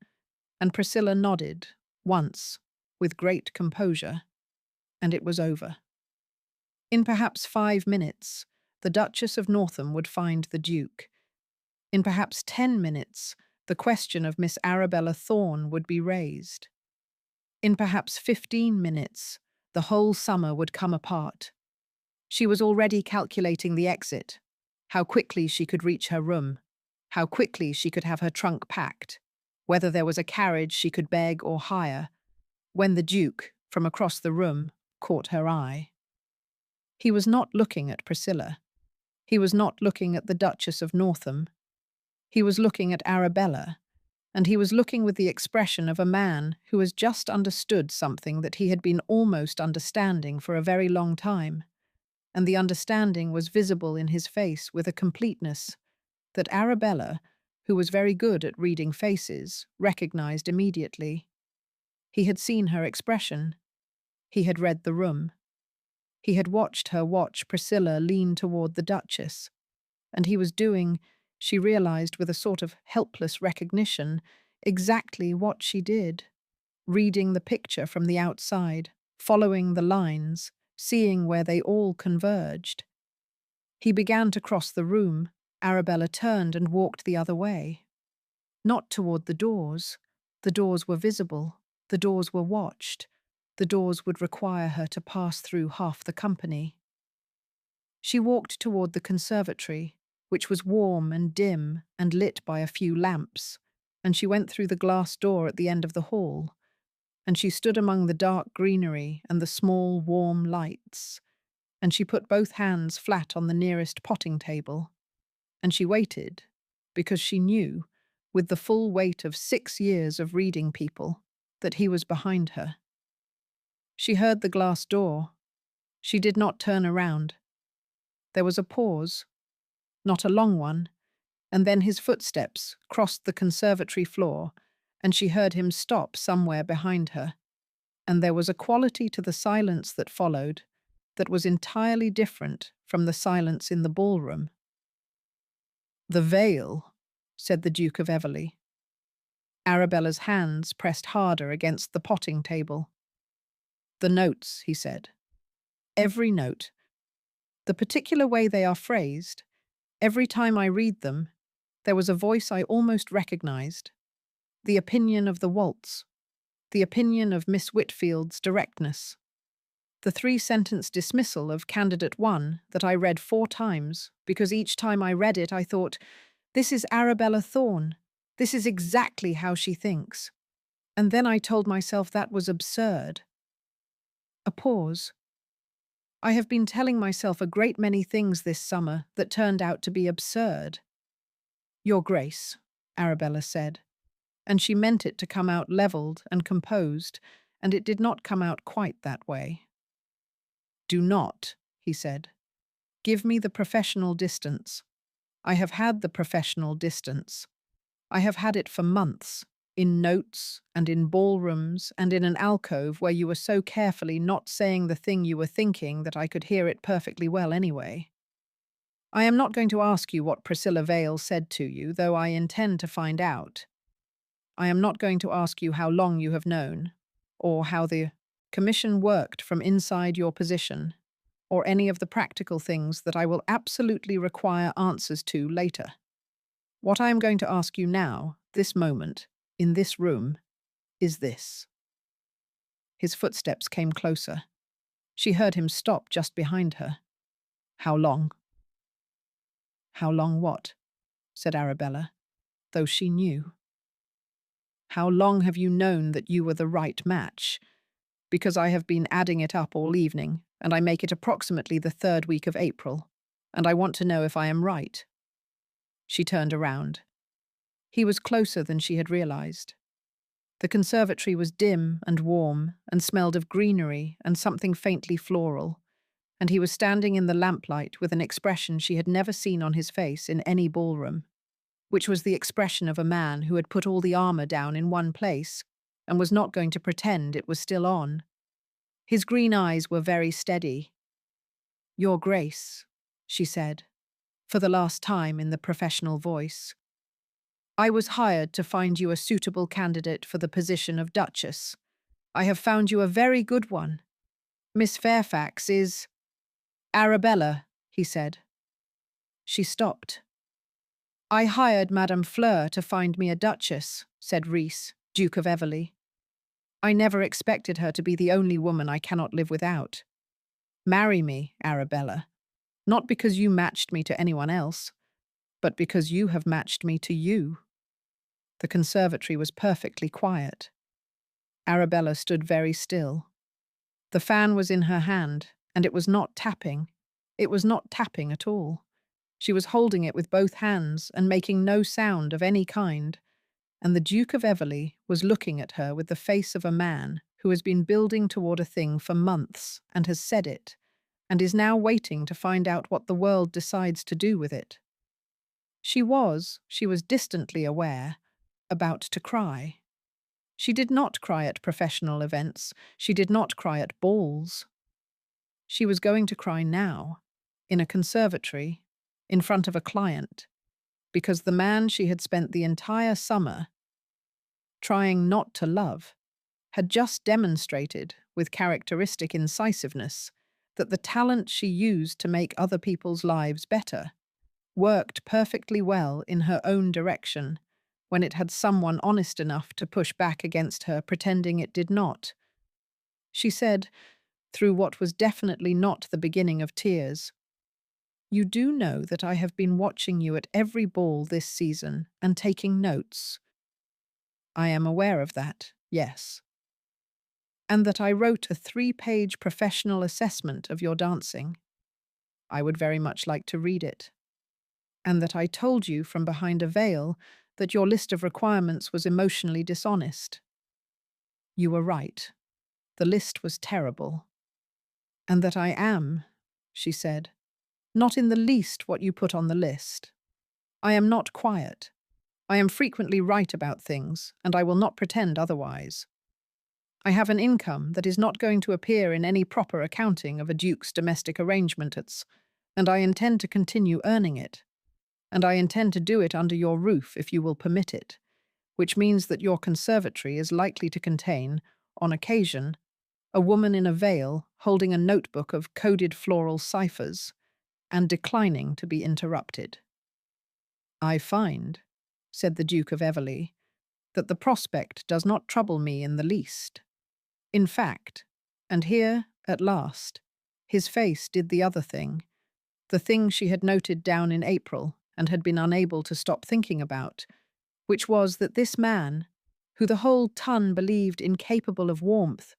and Priscilla nodded, once, with great composure, and it was over. In perhaps 5 minutes, the Duchess of Northam would find the Duke, In perhaps 10 minutes, the question of Miss Arabella Thorne would be raised. In perhaps 15 minutes, the whole summer would come apart. She was already calculating the exit, how quickly she could reach her room, how quickly she could have her trunk packed, whether there was a carriage she could beg or hire, when the Duke, from across the room, caught her eye. He was not looking at Priscilla. He was not looking at the Duchess of Northam. He was looking at Arabella, and he was looking with the expression of a man who has just understood something that he had been almost understanding for a very long time, and the understanding was visible in his face with a completeness that Arabella, who was very good at reading faces, recognized immediately. He had seen her expression. He had read the room. He had watched her watch Priscilla lean toward the Duchess, and he was doing, she realized with a sort of helpless recognition, exactly what she did, reading the picture from the outside, following the lines, seeing where they all converged. He began to cross the room. Arabella turned and walked the other way. Not toward the doors. The doors were visible. The doors were watched. The doors would require her to pass through half the company. She walked toward the conservatory, which was warm and dim and lit by a few lamps, and she went through the glass door at the end of the hall, and she stood among the dark greenery and the small, warm lights, and she put both hands flat on the nearest potting table, and she waited, because she knew, with the full weight of 6 years of reading people, that he was behind her. She heard the glass door. She did not turn around. There was a pause, not a long one, and then his footsteps crossed the conservatory floor, and she heard him stop somewhere behind her, and there was a quality to the silence that followed that was entirely different from the silence in the ballroom. "The veil," said the Duke of Everley. Arabella's hands pressed harder against the potting table. "The notes," he said. "Every note. The particular way they are phrased, every time I read them, there was a voice I almost recognized. The opinion of the waltz. The opinion of Miss Whitfield's directness. The 3-sentence dismissal of Candidate 1 that I read 4 times, because each time I read it I thought, this is Arabella Thorne. This is exactly how she thinks. And then I told myself that was absurd." A pause. "I have been telling myself a great many things this summer that turned out to be absurd." "Your Grace," Arabella said, and she meant it to come out levelled and composed, and it did not come out quite that way. "Do not," he said. "Give me the professional distance. I have had the professional distance. I have had it for months, in notes and in ballrooms and in an alcove where you were so carefully not saying the thing you were thinking that I could hear it perfectly well anyway. I am not going to ask you what Priscilla Vale said to you, though I intend to find out. I am not going to ask you how long you have known, or how the commission worked from inside your position, or any of the practical things that I will absolutely require answers to later. What I am going to ask you now, this moment, in this room, is this." His footsteps came closer. She heard him stop just behind her. "How long?" "How long what?" said Arabella, though she knew. "How long have you known that you were the right match? Because I have been adding it up all evening, and I make it approximately the 3rd week of April, and I want to know if I am right." She turned around. He was closer than she had realized. The conservatory was dim and warm and smelled of greenery and something faintly floral, and he was standing in the lamplight with an expression she had never seen on his face in any ballroom, which was the expression of a man who had put all the armour down in one place and was not going to pretend it was still on. His green eyes were very steady. "Your Grace," she said, for the last time in the professional voice, "I was hired to find you a suitable candidate for the position of Duchess. I have found you a very good one. Miss Fairfax is—" "Arabella," he said. She stopped. I hired Madame Fleur to find me a duchess, said Rhys, Duke of Everley. I never expected her to be the only woman I cannot live without. Marry me, Arabella, not because you matched me to anyone else, but because you have matched me to you. The conservatory was perfectly quiet. Arabella stood very still. The fan was in her hand, and it was not tapping. It was not tapping at all. She was holding it with both hands and making no sound of any kind, and the Duke of Everley was looking at her with the face of a man who has been building toward a thing for months and has said it, and is now waiting to find out what the world decides to do with it. She was distantly aware, about to cry. She did not cry at professional events. She did not cry at balls. She was going to cry now, in a conservatory, in front of a client, because the man she had spent the entire summer trying not to love had just demonstrated, with characteristic incisiveness, that the talent she used to make other people's lives better worked perfectly well in her own direction when it had someone honest enough to push back against her pretending it did not. She said, through what was definitely not the beginning of tears, "You do know that I have been watching you at every ball this season and taking notes." "I am aware of that, yes." "And that I wrote a 3-page professional assessment of your dancing." "I would very much like to read it." "And that I told you from behind a veil that your list of requirements was emotionally dishonest." "You were right. The list was terrible." "And that I am," she said, "not in the least what you put on the list. I am not quiet. I am frequently right about things, and I will not pretend otherwise. I have an income that is not going to appear in any proper accounting of a duke's domestic arrangements, and I intend to continue earning it. And I intend to do it under your roof if you will permit it, which means that your conservatory is likely to contain, on occasion, a woman in a veil holding a notebook of coded floral ciphers and declining to be interrupted." "I find," said the Duke of Everley, "that the prospect does not trouble me in the least. In fact," and here, at last, his face did the other thing, the thing she had noted down in April and had been unable to stop thinking about, which was that this man, who the whole ton believed incapable of warmth,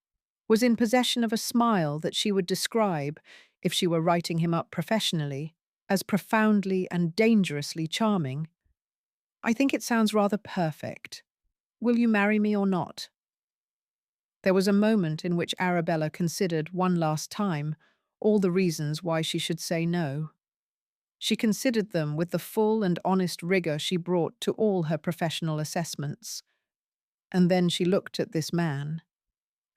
was in possession of a smile that she would describe, if she were writing him up professionally, as profoundly and dangerously charming. "I think it sounds rather perfect. Will you marry me or not?" There was a moment in which Arabella considered one last time all the reasons why she should say no. She considered them with the full and honest rigor she brought to all her professional assessments. And then she looked at this man,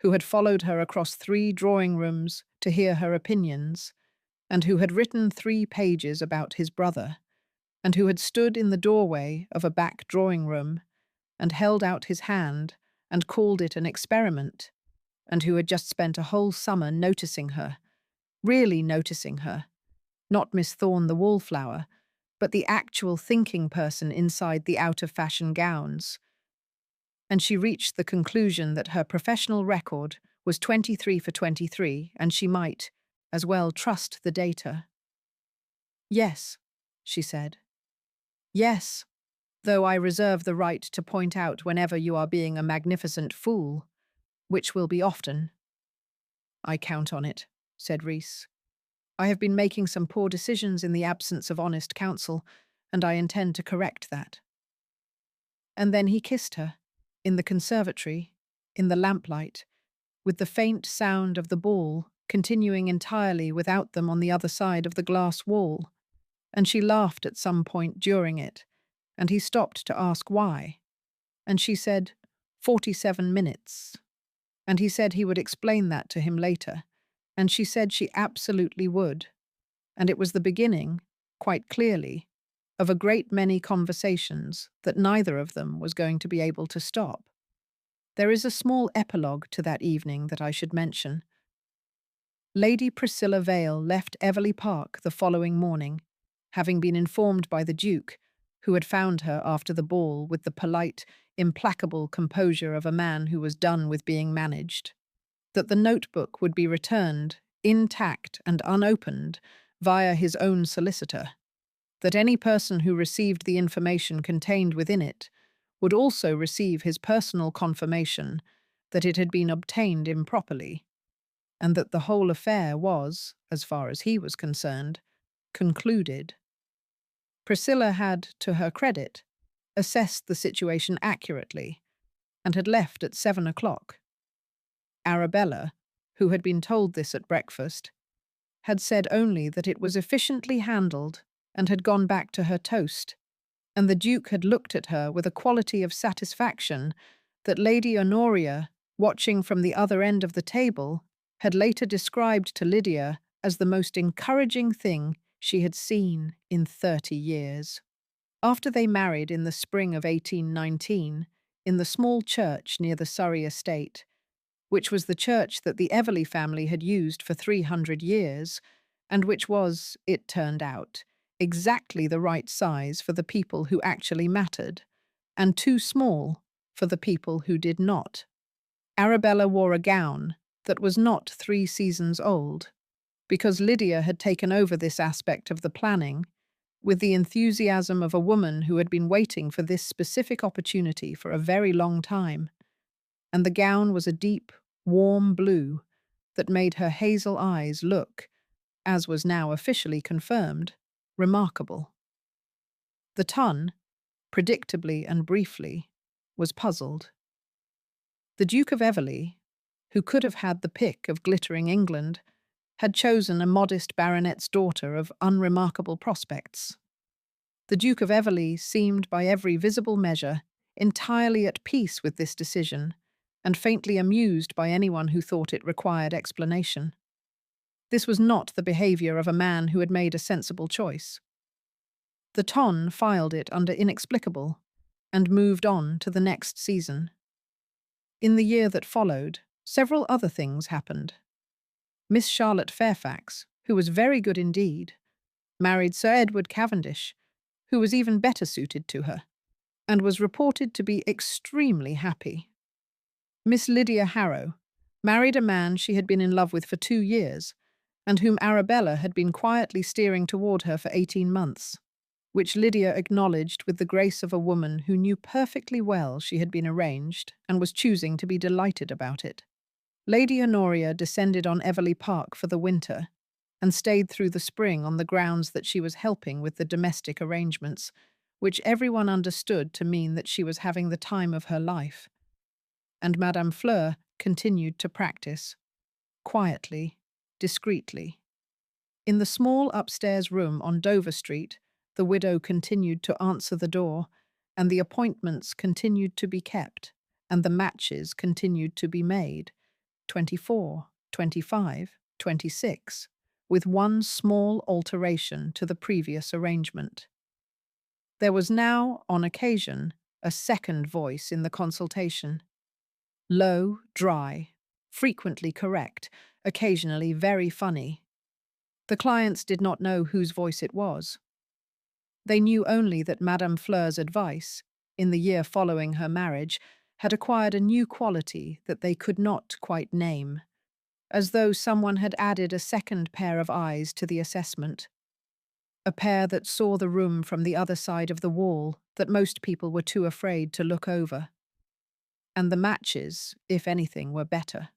who had followed her across 3 drawing rooms to hear her opinions, and who had written 3 pages about his brother, and who had stood in the doorway of a back drawing room and held out his hand and called it an experiment, and who had just spent a whole summer noticing her, really noticing her, not Miss Thorne the wallflower, but the actual thinking person inside the out-of-fashion gowns. And she reached the conclusion that her professional record was 23 for 23, and she might, as well, trust the data. "Yes," she said. "Yes, though I reserve the right to point out whenever you are being a magnificent fool, which will be often." "I count on it," said Rhys. "I have been making some poor decisions in the absence of honest counsel, and I intend to correct that." And then he kissed her, in the conservatory, in the lamplight, with the faint sound of the ball continuing entirely without them on the other side of the glass wall, and she laughed at some point during it, and he stopped to ask why, and she said, 47 minutes, and he said he would explain that to him later, and she said she absolutely would, and it was the beginning, quite clearly, of a great many conversations that neither of them was going to be able to stop. There is a small epilogue to that evening that I should mention. Lady Priscilla Vale left Everley Park the following morning, having been informed by the Duke who had found her after the ball with the polite, implacable composure of a man who was done with being managed, that the notebook would be returned, intact and unopened, via his own solicitor, that any person who received the information contained within it would also receive his personal confirmation that it had been obtained improperly, and that the whole affair was, as far as he was concerned, concluded. Priscilla had, to her credit, assessed the situation accurately, and had left at 7 o'clock. Arabella, who had been told this at breakfast, had said only that it was efficiently handled and had gone back to her toast, and the Duke had looked at her with a quality of satisfaction that Lady Honoria, watching from the other end of the table, had later described to Lydia as the most encouraging thing she had seen in 30 years. After they married in the spring of 1819, in the small church near the Surrey estate, which was the church that the Everleigh family had used for 300 years, and which was, it turned out, exactly the right size for the people who actually mattered, and too small for the people who did not. Arabella wore a gown that was not 3 seasons old, because Lydia had taken over this aspect of the planning with the enthusiasm of a woman who had been waiting for this specific opportunity for a very long time, and the gown was a deep, warm blue that made her hazel eyes look, as was now officially confirmed, remarkable. The ton, predictably and briefly, was puzzled. The Duke of Everleigh, who could have had the pick of glittering England, had chosen a modest baronet's daughter of unremarkable prospects. The Duke of Everleigh seemed by every visible measure entirely at peace with this decision, and faintly amused by anyone who thought it required explanation. This was not the behaviour of a man who had made a sensible choice. The ton filed it under inexplicable, and moved on to the next season. In the year that followed, several other things happened. Miss Charlotte Fairfax, who was very good indeed, married Sir Edward Cavendish, who was even better suited to her, and was reported to be extremely happy. Miss Lydia Harrow married a man she had been in love with for 2 years, and whom Arabella had been quietly steering toward her for 18 months, which Lydia acknowledged with the grace of a woman who knew perfectly well she had been arranged and was choosing to be delighted about it. Lady Honoria descended on Everleigh Park for the winter, and stayed through the spring on the grounds that she was helping with the domestic arrangements, which everyone understood to mean that she was having the time of her life. And Madame Fleur continued to practice, quietly, discreetly. In the small upstairs room on Dover Street, the widow continued to answer the door, and the appointments continued to be kept, and the matches continued to be made, 24, 25, 26, with one small alteration to the previous arrangement. There was now, on occasion, a second voice in the consultation. Low, dry, frequently correct, occasionally very funny. The clients did not know whose voice it was. They knew only that Madame Fleur's advice, in the year following her marriage, had acquired a new quality that they could not quite name, as though someone had added a second pair of eyes to the assessment, a pair that saw the room from the other side of the wall that most people were too afraid to look over. And the matches, if anything, were better.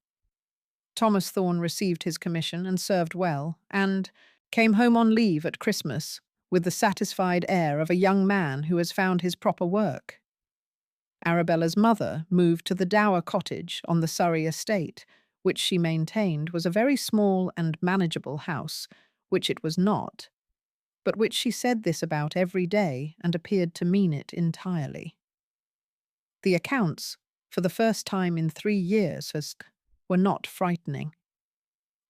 Thomas Thorne received his commission and served well, and came home on leave at Christmas with the satisfied air of a young man who has found his proper work. Arabella's mother moved to the Dower cottage on the Surrey estate, which she maintained was a very small and manageable house, which it was not, but which she said this about every day and appeared to mean it entirely. The accounts, for the first time in 3 years, were not frightening.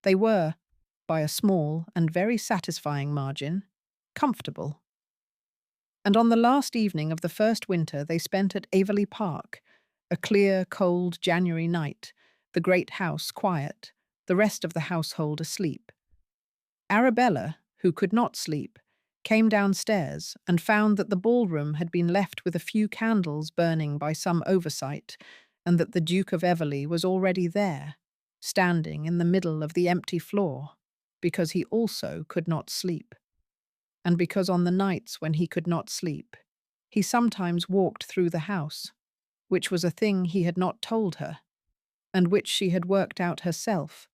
They were, by a small and very satisfying margin, comfortable. And on the last evening of the first winter they spent at Everleigh Park, a clear, cold January night, the great house quiet, the rest of the household asleep. Arabella, who could not sleep, came downstairs and found that the ballroom had been left with a few candles burning by some oversight, and that the Duke of Everley was already there, standing in the middle of the empty floor, because he also could not sleep. And because on the nights when he could not sleep, he sometimes walked through the house, which was a thing he had not told her, and which she had worked out herself,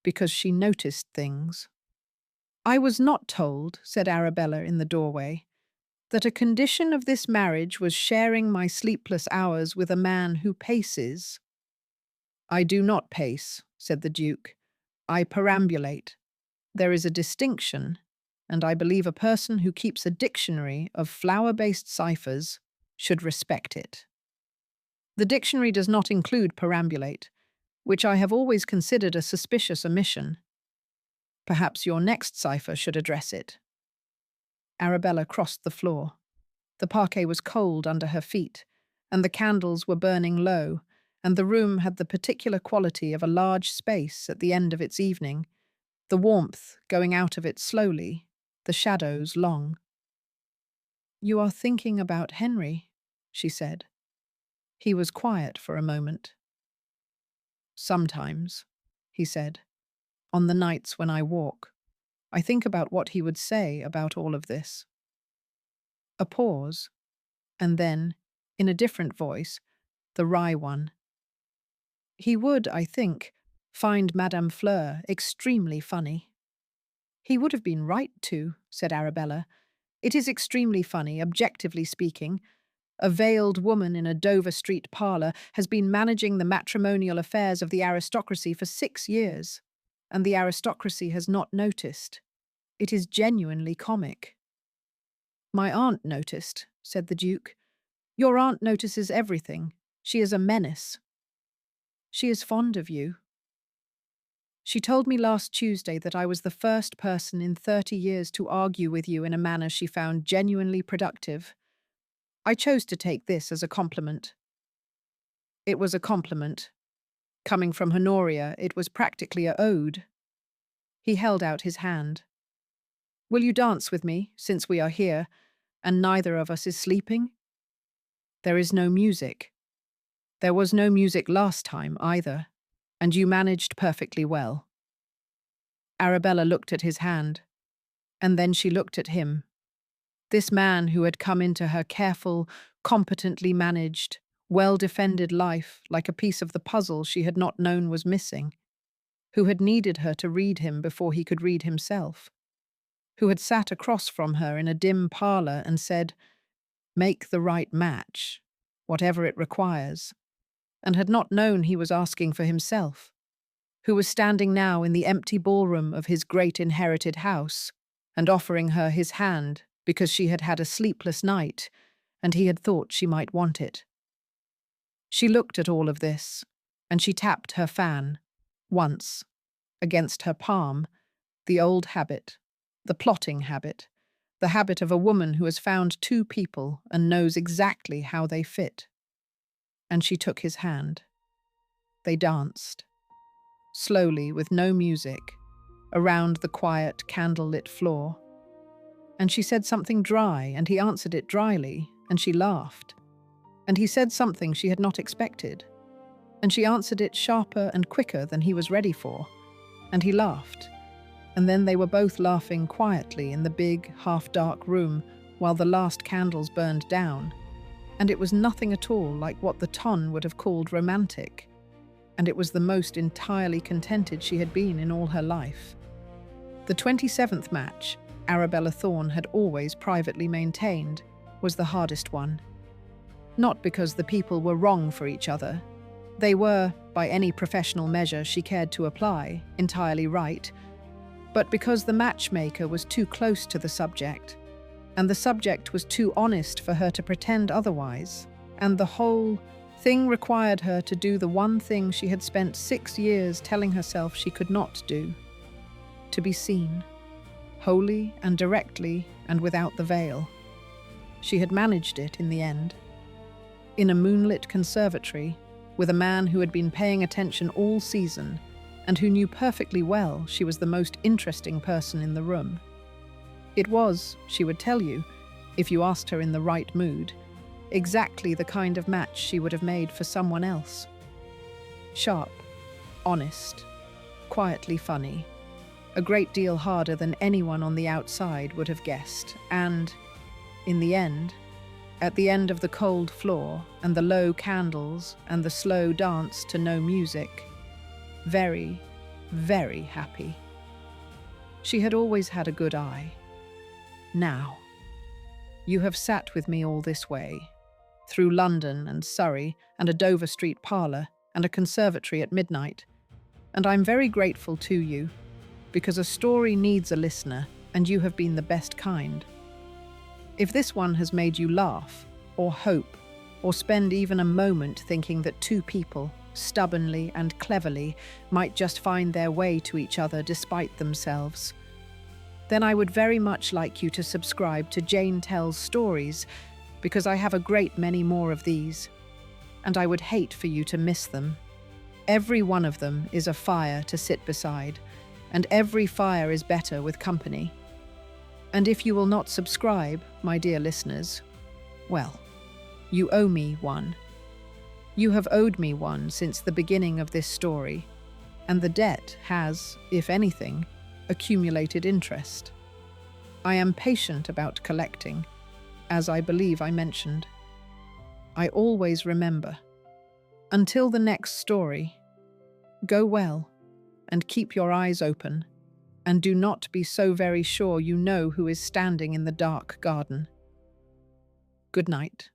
because she noticed things. "I was not told," said Arabella in the doorway, "that a condition of this marriage was sharing my sleepless hours with a man who paces." "I do not pace," said the Duke. "I perambulate. There is a distinction, and I believe a person who keeps a dictionary of flower-based ciphers should respect it. The dictionary does not include perambulate, which I have always considered a suspicious omission. Perhaps your next cipher should address it." Arabella crossed the floor. The parquet was cold under her feet, and the candles were burning low, and the room had the particular quality of a large space at the end of its evening, the warmth going out of it slowly, the shadows long. "You are thinking about Henry," she said. He was quiet for a moment. "Sometimes," he said, "on the nights when I walk, I think about what he would say about all of this." A pause, and then, in a different voice, the wry one. "He would, I think, find Madame Fleur extremely funny." "He would have been right to," said Arabella. "It is extremely funny, objectively speaking. A veiled woman in a Dover Street parlour has been managing the matrimonial affairs of the aristocracy for 6 years, and the aristocracy has not noticed. It is genuinely comic." "My aunt noticed," said the Duke. "Your aunt notices everything. She is a menace." "She is fond of you." "She told me last Tuesday that I was the first person in 30 years to argue with you in a manner she found genuinely productive. I chose to take this as a compliment." It was a compliment. Coming from Honoria, it was practically a ode. He held out his hand. "Will you dance with me, since we are here, and neither of us is sleeping?" "There is no music. There was no music last time, either, and you managed perfectly well." Arabella looked at his hand, and then she looked at him. This man who had come into her careful, competently managed, well-defended life like a piece of the puzzle she had not known was missing, who had needed her to read him before he could read himself, who had sat across from her in a dim parlour and said, "Make the right match, whatever it requires," and had not known he was asking for himself, who was standing now in the empty ballroom of his great inherited house and offering her his hand because she had had a sleepless night and he had thought she might want it. She looked at all of this, and she tapped her fan, once, against her palm, the old habit, the plotting habit, the habit of a woman who has found 2 people and knows exactly how they fit. And she took his hand. They danced, slowly with no music, around the quiet, candle-lit floor. And she said something dry, and he answered it dryly, and she laughed. And he said something she had not expected, and she answered it sharper and quicker than he was ready for, and he laughed. And then they were both laughing quietly in the big, half-dark room while the last candles burned down, and it was nothing at all like what the ton would have called romantic, and it was the most entirely contented she had been in all her life. The 27th match, Arabella Thorne had always privately maintained, was the hardest one. Not because the people were wrong for each other. They were, by any professional measure she cared to apply, entirely right, but because the matchmaker was too close to the subject, and the subject was too honest for her to pretend otherwise, and the whole thing required her to do the one thing she had spent 6 years telling herself she could not do: to be seen, wholly and directly and without the veil. She had managed it in the end. In a moonlit conservatory, with a man who had been paying attention all season, and who knew perfectly well she was the most interesting person in the room. It was, she would tell you, if you asked her in the right mood, exactly the kind of match she would have made for someone else. Sharp, honest, quietly funny, a great deal harder than anyone on the outside would have guessed, and, in the end, at the end of the cold floor and the low candles and the slow dance to no music, very, very happy. She had always had a good eye. Now, you have sat with me all this way, through London and Surrey and a Dover Street parlour and a conservatory at midnight, and I'm very grateful to you, because a story needs a listener, and you have been the best kind. If this one has made you laugh, or hope, or spend even a moment thinking that two people, stubbornly and cleverly, might just find their way to each other despite themselves, then I would very much like you to subscribe to Jane Tells Stories, because I have a great many more of these, and I would hate for you to miss them. Every one of them is a fire to sit beside, and every fire is better with company. And if you will not subscribe, my dear listeners, well, you owe me one. You have owed me one since the beginning of this story, and the debt has, if anything, accumulated interest. I am patient about collecting, as I believe I mentioned. I always remember. Until the next story, go well, and keep your eyes open, and do not be so very sure you know who is standing in the dark garden. Good night.